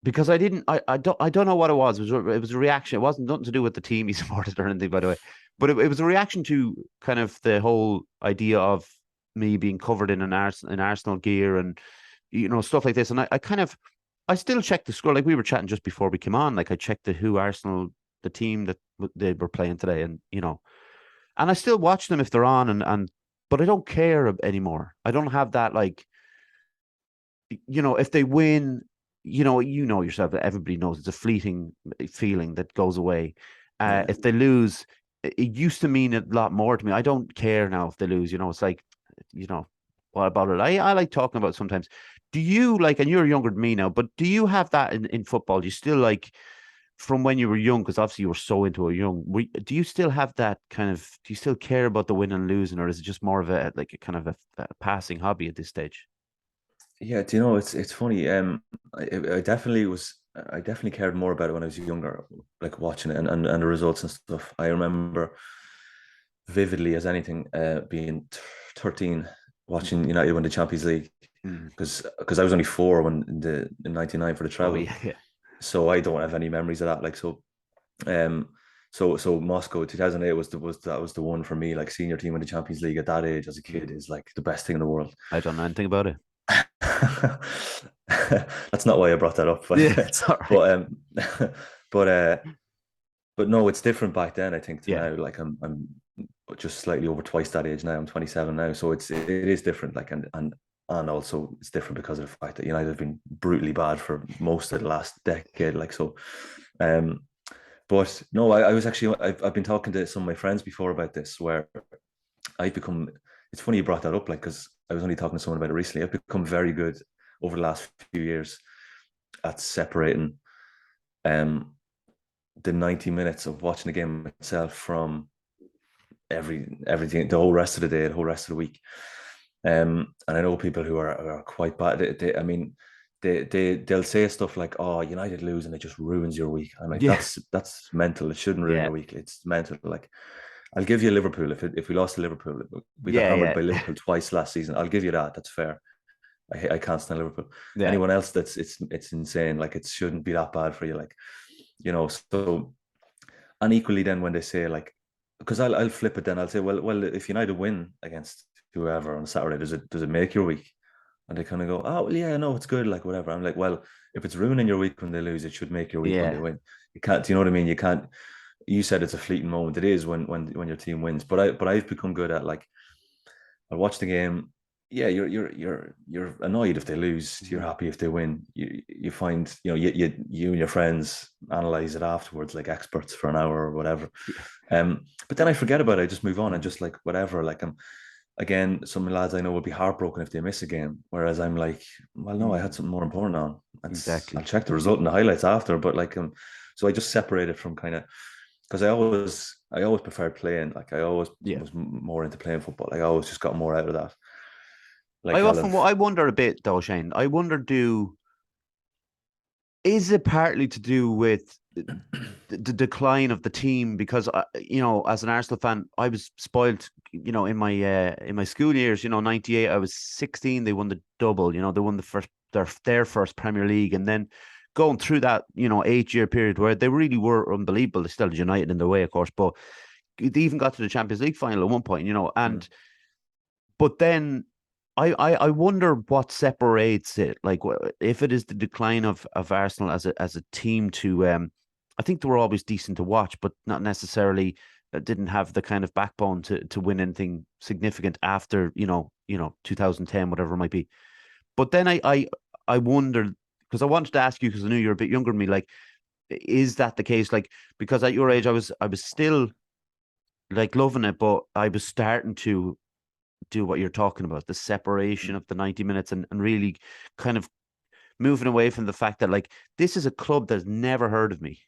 because I don't know what it was. It was a reaction. It wasn't nothing to do with the team he supported or anything, by the way. But it was a reaction to kind of the whole idea of me being covered in Arsenal gear and stuff like this. And I still check the score. Like, we were chatting just before we came on. Like, I checked the team that they were playing today, and and I still watch them if they're on, but I don't care anymore. I don't have that, like, if they win. Yourself that everybody knows it's a fleeting feeling that goes away. If they lose, it used to mean a lot more to me. I don't care now if they lose. It's like, what about it? I like talking about it sometimes. Do you, like, and you're younger than me now, but do you have that in football? Do you still, like, from when you were young, because obviously you were so into it young, do you still have that kind of, do you still care about the winning and losing, or is it just more of a kind of a passing hobby at this stage? Yeah, it's funny. I definitely cared more about it when I was younger, like watching it and the results and stuff. I remember vividly as anything, being 13, watching United win the Champions League, because I was only 4 when in '99 for the treble. Yeah. So I don't have any memories of that. Like, so Moscow 2008 was the one for me. Like, senior team in the Champions League at that age as a kid is like the best thing in the world. I don't know anything about it. That's not why I brought that up, but yeah, it's all right. But no, it's different back then, I think, to now. Like, I'm just slightly over twice that age now. I'm 27 now, so it is different. Like, and also it's different because of the fact that United have been brutally bad for most of the last decade. Like, so, but no, I've been talking to some of my friends before about this, where I've become. It's funny you brought that up, like, because I was only talking to someone about it recently. I've become very good over the last few years at separating the 90 minutes of watching the game itself from everything, the whole rest of the day, the whole rest of the week. And I know people who are quite bad. I mean, they'll say stuff like, "Oh, United lose and it just ruins your week." I'm like, Yeah, that's mental. It shouldn't ruin yeah, your week. It's mental. Like, I'll give you Liverpool if we lost to Liverpool, we got yeah, hammered yeah, by Liverpool twice last season. I'll give you that. That's fair. I can't stand Liverpool. yeah. Anyone else, it's insane. Like, it shouldn't be that bad for you. Like, so. And equally, then when they say, like, because I'll flip it, then I'll say, well, if United win against whoever on Saturday, does it make your week? And they kind of go, oh well, yeah, no, it's good, like whatever. I'm like, well, if it's ruining your week when they lose, it should make your week when they Yeah. win. You can't, do you know what I mean? You can't. You said it's a fleeting moment. It is when your team wins. But I've become good at, like, I'll watch the game. Yeah, you're annoyed if they lose. You're Mhm. happy if they win. You find, you and your friends analyze it afterwards like experts for an hour or whatever. Yeah. But then I forget about it. I just move on and Mm. just, like, whatever. Like, I'm again, some lads I know will be heartbroken if they miss a game. Whereas I'm like, well, no, I had Mm. something more important on. I'll Exactly. check the result and the highlights after. But, like, so I just separate it from kind of, because I always preferred playing. Like, I always Yeah. was more into playing football. Like, I always just got more out of that. I Like, often I wonder a bit though, Shane. I wonder, is it partly to do with the decline of the team? Because as an Arsenal fan, I was spoiled. In my school years, 98, I was 16. They won the double. They won their first Premier League, and then going through that 8-year period where they really were unbelievable. They still had United in their way, of course, but they even got to the Champions League final at one point. mm, But then I wonder what separates it. Like, if it is the decline of Arsenal as a team to I think they were always decent to watch, but not necessarily didn't have the kind of backbone to win anything significant after 2010, whatever it might be. But then I wonder, because I wanted to ask you, because I knew you're a bit younger than me, like, is that the case? Like, because at your age I was still like loving it, but I was starting to do what you're talking about, the separation mm, of the 90 minutes, and really kind of moving away from the fact that, like, this is a club that's never heard of me.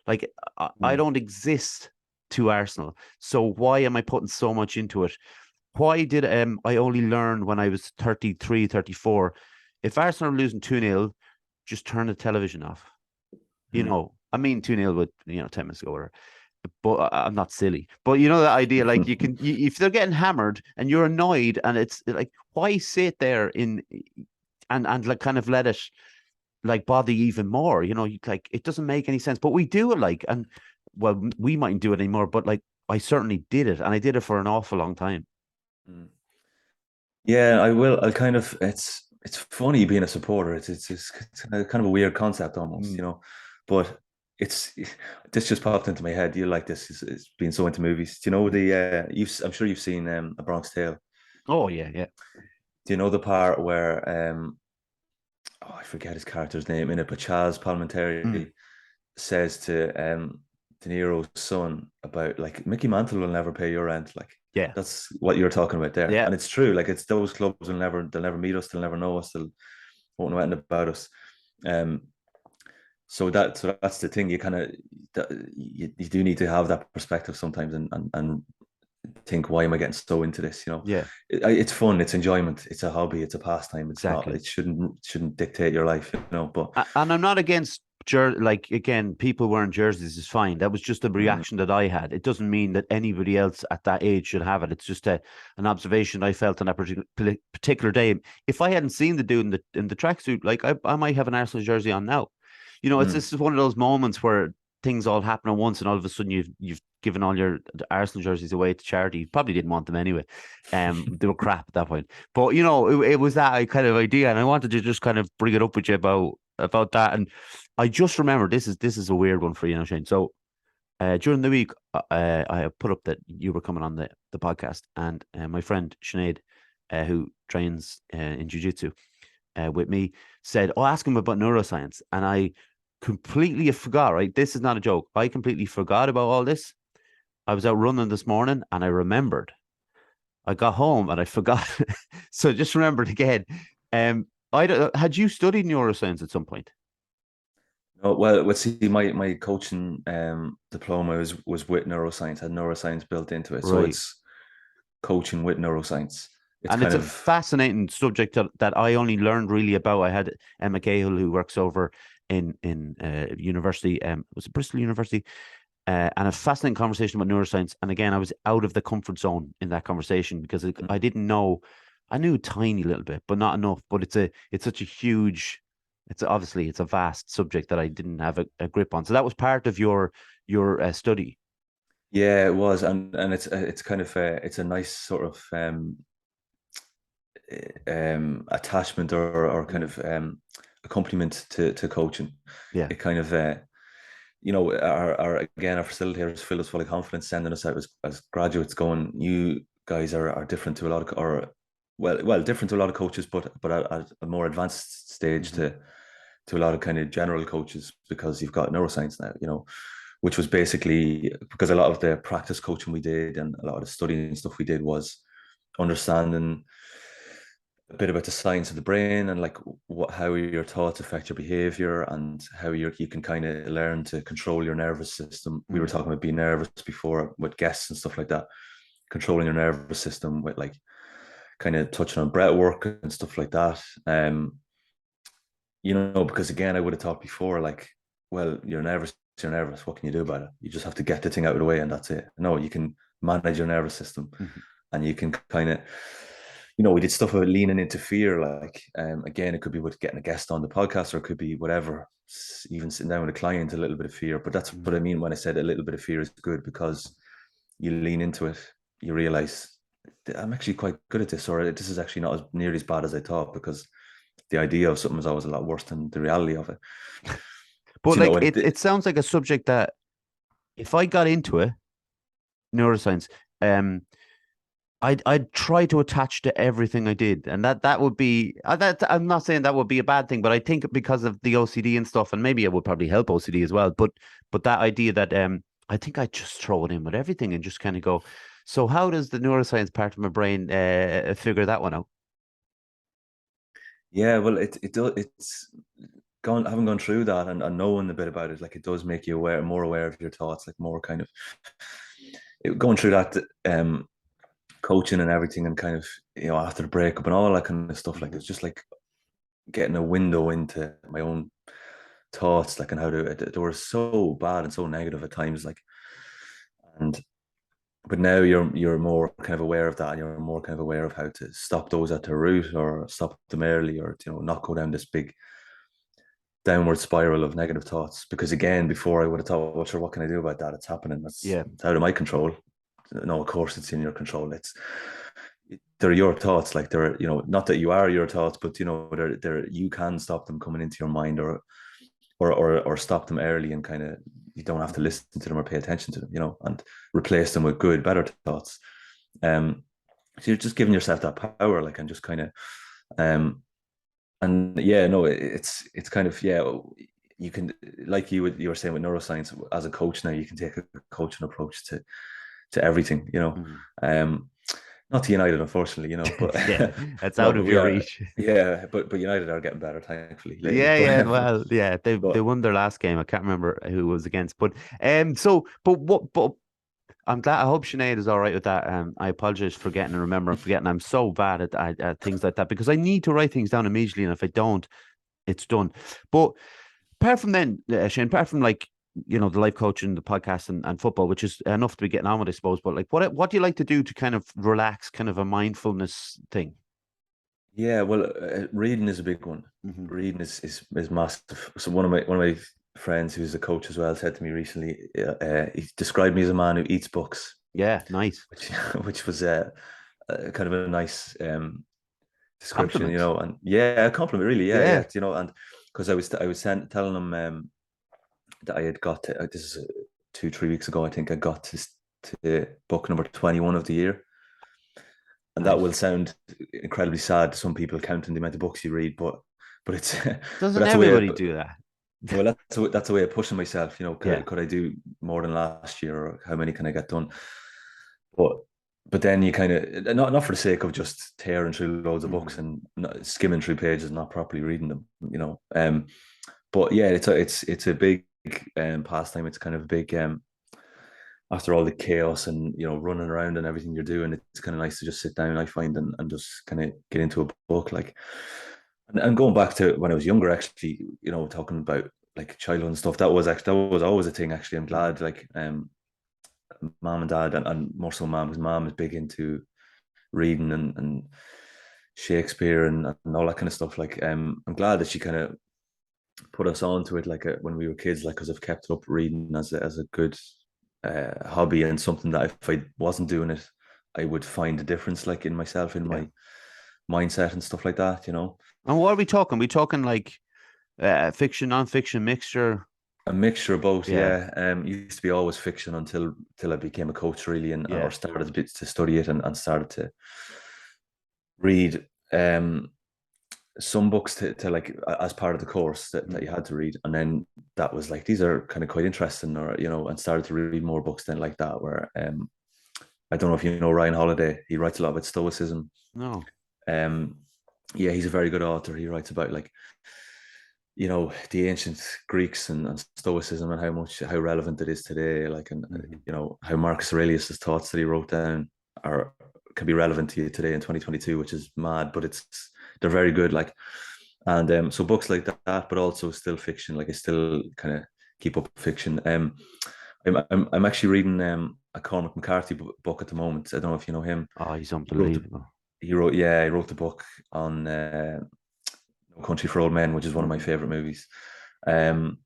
Like, I mm, don't exist to Arsenal. So why am I putting so much into it? Why did I only learn when I was 33, 34? If Arsenal are losing 2-0, just turn the television off. mm. I mean 2-0 with 10 minutes ago, or but I'm not silly. But you know the idea, like, if they're getting hammered and you're annoyed, and it's like, why sit there and like kind of let it like bother you even more? Like, it doesn't make any sense. But we do it, like, and well, we mightn't do it anymore, but like, I certainly did it, and I did it for an awful long time. Mm. Yeah, I will. I kind of, it's funny being a supporter. It's kind of a weird concept almost, Mm. But it's this just popped into my head. You like this? It's been so into movies. Do you know Mm. I'm sure you've seen A Bronx Tale. Oh yeah, yeah. Do you know the part where I forget his character's name in it, but Chaz Mm. Palminteri says to De Niro's son about, like, Mickey Mantle will never pay your rent. Like, Yeah, that's what you're talking about there. yeah. And it's true. Like, it's those clubs they'll never meet us, they'll never know us, they'll won't know anything about us. Um so that's the thing. You kind of you do need to have that perspective sometimes, and think, why am I getting so into this? Yeah, It's fun, it's enjoyment, it's a hobby, it's a pastime. It's not, exactly. it shouldn't dictate your life, but And I'm not against like, again, people wearing jerseys is fine. That was just a mm, reaction that I had. It doesn't mean that anybody else at that age should have it. It's just an observation I felt on that particular day. If I hadn't seen the dude in the tracksuit, like, I might have an Arsenal jersey on now. It's mm, this is one of those moments where things all happen at once, and all of a sudden you've given all your Arsenal jerseys away to charity. You probably didn't want them anyway. They were crap at that point. But it was that kind of idea, and I wanted to just kind of bring it up with you about that. And I just remember, this is a weird one for you, Shane. So during the week, I put up that you were coming on the podcast, and my friend Sinead, who trains in jiu-jitsu with me, said, "Oh, ask him about neuroscience." And I completely forgot, right? This is not a joke. I completely forgot about all this. I was out running this morning, and I remembered. I got home and I forgot. So just remembered again. Um, had you studied neuroscience at some point? no, well, let's see, my coaching diploma was with neuroscience, had neuroscience built into it, so Right. it's coaching with neuroscience. it's And it's kind a of fascinating subject that I only learned really about. I had Emma Cahill, who works over in university, was it Bristol University, and a fascinating conversation about neuroscience. And again, I was out of the comfort zone in that conversation because I didn't know. I knew a tiny little bit, but not enough. But it's such a huge. It's a vast subject that I didn't have a grip on. So that was part of your study. yeah, it was, and it's kind of it's a nice sort of attachment or kind Mm. of accompaniment to coaching. Yeah. It kind of our facilitators fill us full of confidence, sending us out as graduates, going, you guys are different to a lot of, or different to a lot of coaches, but at a more advanced stage Mm-hmm. to a lot of kind of general coaches, because you've got neuroscience now, which was basically because a lot of the practice coaching we did and a lot of the studying stuff we did was understanding a bit about the science of the brain and like how your thoughts affect your behavior and how you can kind of learn to control your nervous system. We were Mm. talking about being nervous before with guests and stuff like that, controlling your nervous system with like kind of touching on breath work and stuff like that. Because again, I would have thought before, like, well, you're nervous, what can you do about it? You just have to get the thing out of the way and that's it. No, you can manage your nervous system, Mm-hmm. and you can kind of, we did stuff about leaning into fear. Like, again, it could be with getting a guest on the podcast, or it could be whatever, even sitting down with a client, a little bit of fear. But that's what I Mm-hmm. mean when I said a little bit of fear is good, because you lean into it, you realize I'm actually quite good at this, or this is actually not as nearly as bad as I thought, because the idea of something is always a lot worse than the reality of it. But You know, like it sounds like a subject that if I got into it, neuroscience, um, I'd try to attach to everything I did, and that would be that. I'm not saying that would be a bad thing, but I think because of the OCD and stuff, and maybe it would probably help OCD as well. But that idea that I think I'd just throw it in with everything and just kind of go. So how does the neuroscience part of my brain figure that one out? yeah, well, it does. It's gone. Having gone through that and knowing a bit about it, like it does make you more aware of your thoughts, like more kind of going through that coaching and everything, and kind of after the breakup and all that kind of stuff. Like Mm-hmm. it's just like getting a window into my own thoughts, like, and how they were so bad and so negative at times, like, and but now you're more kind of aware of that, and you're more kind of aware of how to stop those at their root, or stop them early, or not go down this big downward spiral of negative thoughts. Because again, before I would have thought, well, sure, what can I do about that? It's happening. Yeah. It's out of my control. No, of course it's in your control. They're your thoughts. Like, they're, not that you are your thoughts, but they're you can stop them coming into your mind, or stop them early, and kind of, you don't have to Mm-hmm. listen to them or pay attention to them, and replace them with good, better thoughts. So you're just giving yourself that power, like, and just kind of, and yeah, no, it's kind of, yeah, you can, like you were saying with neuroscience, as a coach now, you can take a coaching approach to everything, Mm-hmm. um, not to United, unfortunately, but Yeah, that's no, out but of we your are, reach. yeah, but United are getting better, thankfully, lately. Yeah, But yeah. Well, yeah, they but won their last game. I can't remember who it was against, but but I'm glad. I hope Sinead is all right with that. I apologize for forgetting. I'm so bad at things like that because I need to write things down immediately, and if I don't, it's done. But apart from then, Shane, apart from like the life coaching, the podcast, and football, which is enough to be getting on with, I suppose. But like, what do you like to do to kind of relax, kind of a mindfulness thing? yeah, well, reading is a big one. Hmm. Reading is massive. So one of my friends who's a coach as well said to me recently, he described me as a man who eats books, Yeah, nice which which was kind of a nice description, compliment. and yeah, a compliment, really, yeah, Yeah, yeah, and because I was telling him that I had got to, this is 2-3 weeks ago, I think I got to book number 21 of the year. And that will nice. sound incredibly sad to some people, counting the amount of books you read, but it's but Doesn't that's a way everybody do that? well, that's a way of pushing myself. Yeah. Could I do more than last year, or how many can I get done? But but then you kind of, not for the sake of just tearing through loads of books Mm. and not, skimming through pages and not properly reading them. But yeah, it's a big pastime. It's kind of a big after all the chaos and running around and everything you're doing, it's kind of nice to just sit down, I find, and just kind of get into a book. Like, and going back to when I was younger, actually, talking about like childhood and stuff, that was always a thing. Actually, I'm glad, like, mom and dad, and more so mom, because mom is big into reading and Shakespeare and all that kind of stuff. Like, I'm glad that she kind of put us on to it, like, when we were kids, like, because I've kept up reading as a good hobby, and something that if I wasn't doing it, I would find a difference, like, in myself, in Yeah. my mindset and stuff like that. And what are we talking? We talking like fiction, non-fiction mixture? A mixture of both, Yeah, yeah. Used to be always fiction until I became a coach, really, and or yeah. started a bit to study it, and started to read some books to like, as part of the course that you had to read. And then that was like, these are kind of quite interesting, or and started to read more books then, like that, where I don't know if you know Ryan Holiday. He writes a lot about stoicism. No. um yeah, he's a very good author. He writes about, like, the ancient Greeks and stoicism, and how relevant it is today, like, and how Marcus Aurelius's thoughts that he wrote down are can be relevant to you today in 2022, which is mad, but they're very good, like. And so books like that, but also still fiction. Like, I still kind of keep up fiction. I'm actually reading a Cormac McCarthy book at the moment. I don't know if you know him. Oh, he's He wrote unbelievable. he wrote the book on No Country for Old Men, which is one of my favorite movies. Um,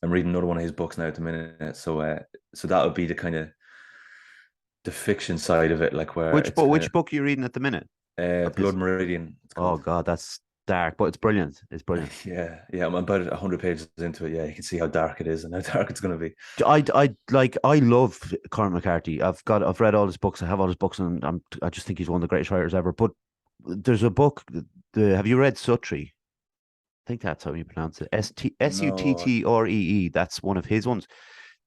I'm reading another one of his books now at the minute. So that would be the kind of the fiction side of it, like, where Which it's book? kind Which book are you reading at the minute of of his? Blood Meridian, it's Oh called. God, that's dark, but it's brilliant. It's brilliant. Yeah, I'm about 100 pages into it. Yeah, you can see how dark it is and how dark it's going to be. I love Cormac McCarthy. I've read all his books. I have all his books, and I just think he's one of the greatest writers ever. But there's a book. Have you read Suttree? I think that's how you pronounce it. No. Suttree. That's one of his ones.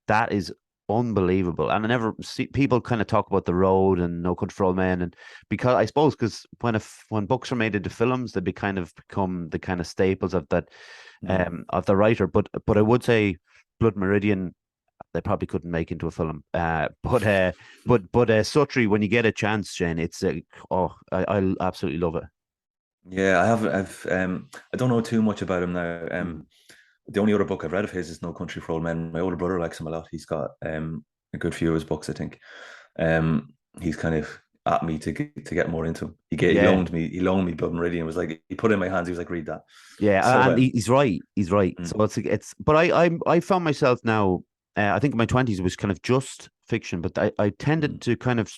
That is unbelievable. And I never see people kind of talk about The Road and No Country for Old Men, and because I suppose because when books are made into films, they become the kind of staples of that of the writer. But I would say Blood Meridian they probably couldn't make into a film. But Suttree, when you get a chance, Jane, it's I absolutely love it. Yeah, I don't know too much about him now. Mm. The only other book I've read of his is No Country for Old Men. My older brother likes him a lot. He's got a good few of his books, I think. He's kind of at me to get more into him. Yeah, He loaned me Blood Meridian. It was like, he put it in my hands. He was like, read that. yeah, So and he's right. He's right. mm, So it's. But I found myself now. I think in my twenties it was kind of just fiction, but I tended mm, to kind of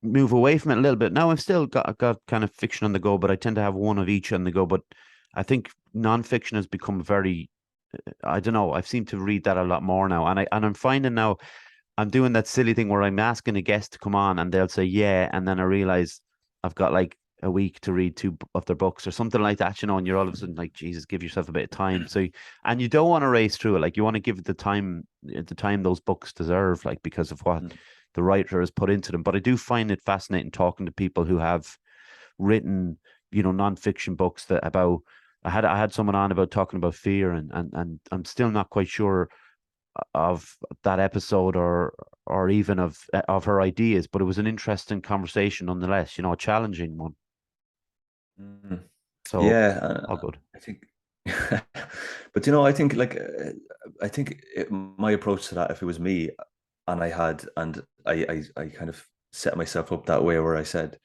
move away from it a little bit. Now I've still got kind of fiction on the go, but I tend to have one of each on the go. But I think nonfiction has become very. I don't know. I've seemed to read that a lot more now, and I'm finding now I'm doing that silly thing where I'm asking a guest to come on and they'll say yeah, and then I realize I've got like a week to read two of their books or something like that, and you're all of a sudden like, Jesus, give yourself a bit of time. So, and you don't want to race through it, like you want to give it the time those books deserve, like because of what mm, the writer has put into them. But I do find it fascinating talking to people who have written, nonfiction books that about. I had someone on about talking about fear, and I'm still not quite sure of that episode or even of her ideas, but it was an interesting conversation nonetheless, a challenging one. mm. So Yeah, all good. I think. But I think my approach to that, if it was me, and I kind of set myself up that way, where I said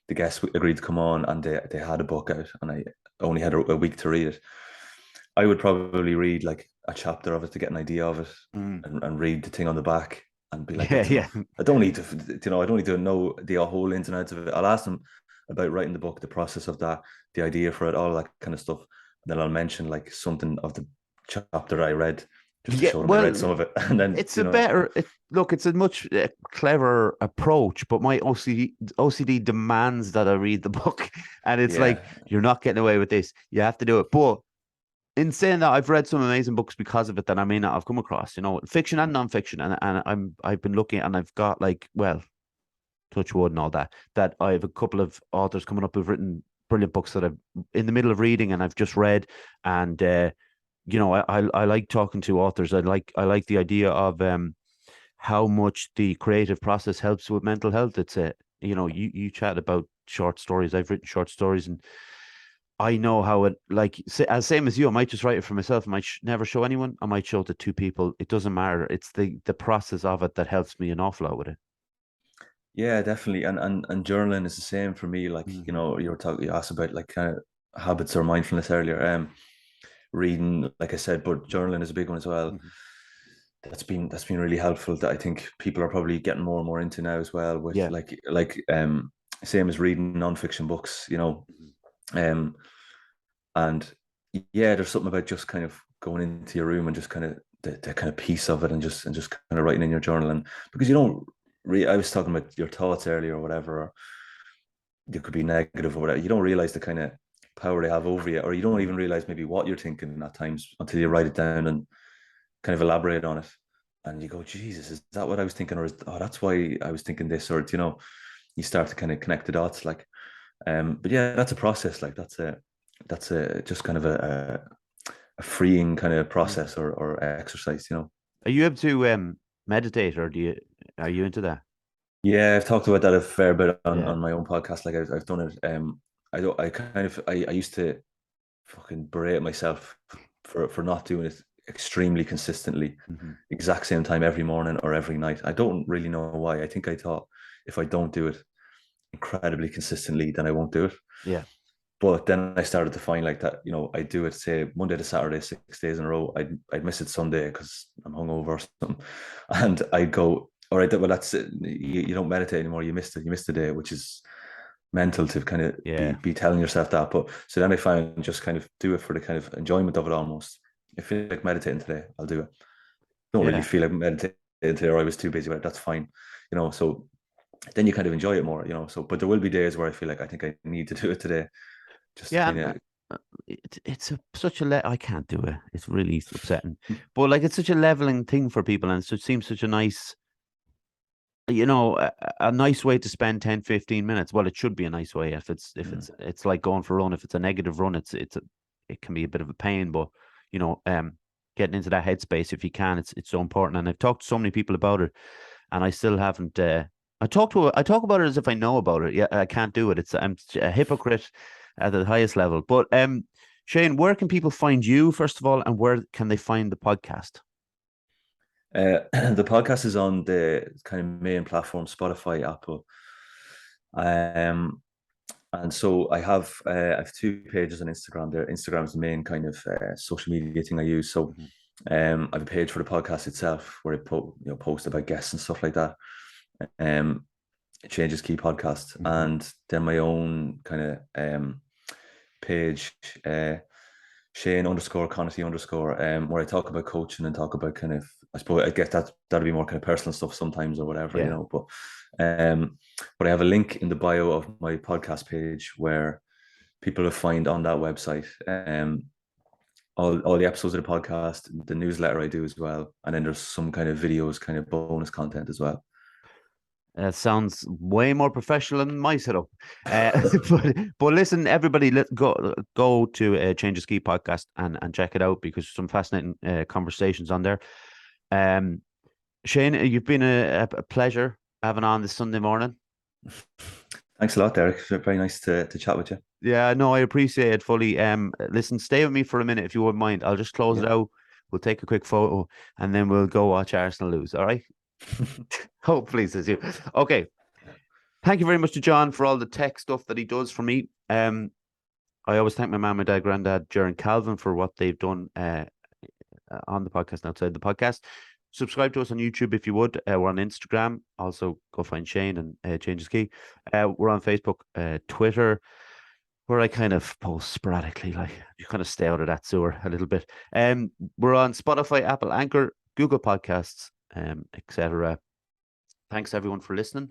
the guests agreed to come on, and they had a book out, and I only had a week to read it. I would probably read like a chapter of it to get an idea of it, Mm. and read the thing on the back, and be like, Yeah, that's yeah, enough. I don't need to, I don't need to know the whole ins and outs of it. I'll ask them about writing the book, the process of that, the idea for it, all that kind of stuff. And then I'll mention like something of the chapter I read, just to yeah. show them I read Well, some of it. And then, it's a better. Look, it's a much clever approach, but my OCD demands that I read the book, and it's like yeah. you're not getting away with this. You have to do it. But in saying that, I've read some amazing books because of it that I may not have come across. Fiction and nonfiction, and I've been looking, and I've got like, well, touch wood and all that. That I have a couple of authors coming up who've written brilliant books that I'm in the middle of reading and I've just read. And I like talking to authors. I like the idea of how much the creative process helps with mental health. It's you chat about short stories. I've written short stories, and I know how it, like, as same as you. I might just write it for myself. I might never show anyone. I might show it to two people. It doesn't matter. It's the process of it that helps me an awful lot with it. Yeah, definitely. And journaling is the same for me. Like, Mhm. you know, you asked about like kind of habits or mindfulness earlier. Reading, like I said, but journaling is a big one as well. Mhm. That's been really helpful. That I think people are probably getting more and more into now as well. With Yeah. like same as reading nonfiction books, you know. Um, and yeah, there's something about just kind of going into your room and just kind of the kind of piece of it, and just kind of writing in your journal. And because you don't I was talking about your thoughts earlier or whatever, or you could be negative or whatever. You don't realize the kind of power they have over you, or you don't even realize maybe what you're thinking at times until you write it down and kind of elaborate on it. And you go, Jesus, is that what I was thinking? Or that's why I was thinking this, or you know, you start to kind of connect the dots. Like, but yeah, that's a process. Like that's a just kind of a freeing kind of Mhm. process or exercise, you know. Are you able to meditate, or are you into that? Yeah, I've talked about that a fair bit Yeah. on my own podcast. Like I've done it. I don't. I kind of. I used to fucking berate myself for not doing it extremely consistently, Hmm. exact same time every morning or every night. I don't really know why. I think I thought if I don't do it incredibly consistently, then I won't do it. Yeah. But then I started to find like that, you know, I do it say Monday to Saturday, 6 days in a row. I'd miss it Sunday because I'm hungover or something, and I'd go, all right, well that's it. You don't meditate anymore. You missed it. You missed the day, which is mental to kind of Yeah. be telling yourself that. But so then I find just kind of do it for the kind of enjoyment of it almost. If I feel like meditating today, I'll do it. Don't really Yeah. feel like meditating today, or I was too busy with it. That's fine, you know. So then you kind of enjoy it more, you know. So, but there will be days where I feel like I think I need to do it today, just to Yeah. kind of. It's such a I can't do it. It's really upsetting, but like it's such a leveling thing for people, and it seems such a nice, a nice way to spend 10-15 minutes. Well, it should be a nice way. If it's like going for a run. If it's a negative run, it can be a bit of a pain, but you know, getting into that headspace if you can, it's so important. And I've talked to so many people about it, and I still haven't. I talk about it as if I know about it. Yeah, I can't do it. I'm a hypocrite at the highest level. But Shane, where can people find you first of all, and where can they find the podcast? The podcast is on the kind of main platform, Spotify, Apple. And so I have two pages on Instagram. There, Instagram's the main kind of social media thing I use. So Mhm. I have a page for the podcast itself where I post about guests and stuff like that. Um, Changes Key podcast, Mhm. and then my own kind of page, Shane underscore Conaty underscore, where I talk about coaching and talk about kind of, I suppose I guess that'll be more kind of personal stuff sometimes or whatever, you Yeah. know. But I have a link in the bio of my podcast page where people will find on that website all the episodes of the podcast, the newsletter I do as well, and then there's some kind of videos, kind of bonus content as well. That sounds way more professional than my setup. But listen, everybody, let go to Change of Ski podcast and check it out because there's some fascinating conversations on there. Um, Shane, you've been a pleasure having on this Sunday morning. Thanks a lot, Derek. It's very nice to chat with you. Yeah, no, I appreciate it fully. Listen, stay with me for a minute if you wouldn't mind. I'll just close Yeah. it out. We'll take a quick photo and then we'll go watch Arsenal lose. All right. Hopefully, says you. Okay. Thank you very much to John for all the tech stuff that he does for me. I always thank my mum, my dad, granddad, Jaron Calvin for what they've done on the podcast and outside the podcast. Subscribe to us on YouTube if you would. We're on Instagram. Also, go find Shane and Change His Key. We're on Facebook, Twitter, where I kind of post sporadically. Like you kind of stay out of that sewer a little bit. We're on Spotify, Apple, Anchor, Google Podcasts, etc. Thanks everyone for listening.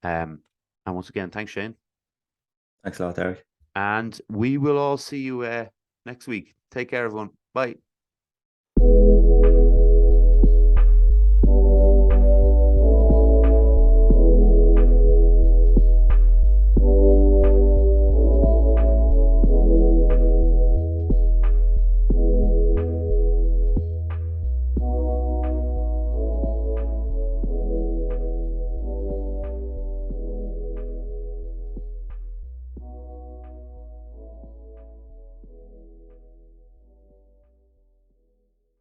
And once again, thanks Shane. Thanks a lot, Derek. And we will all see you next week. Take care, everyone. Bye.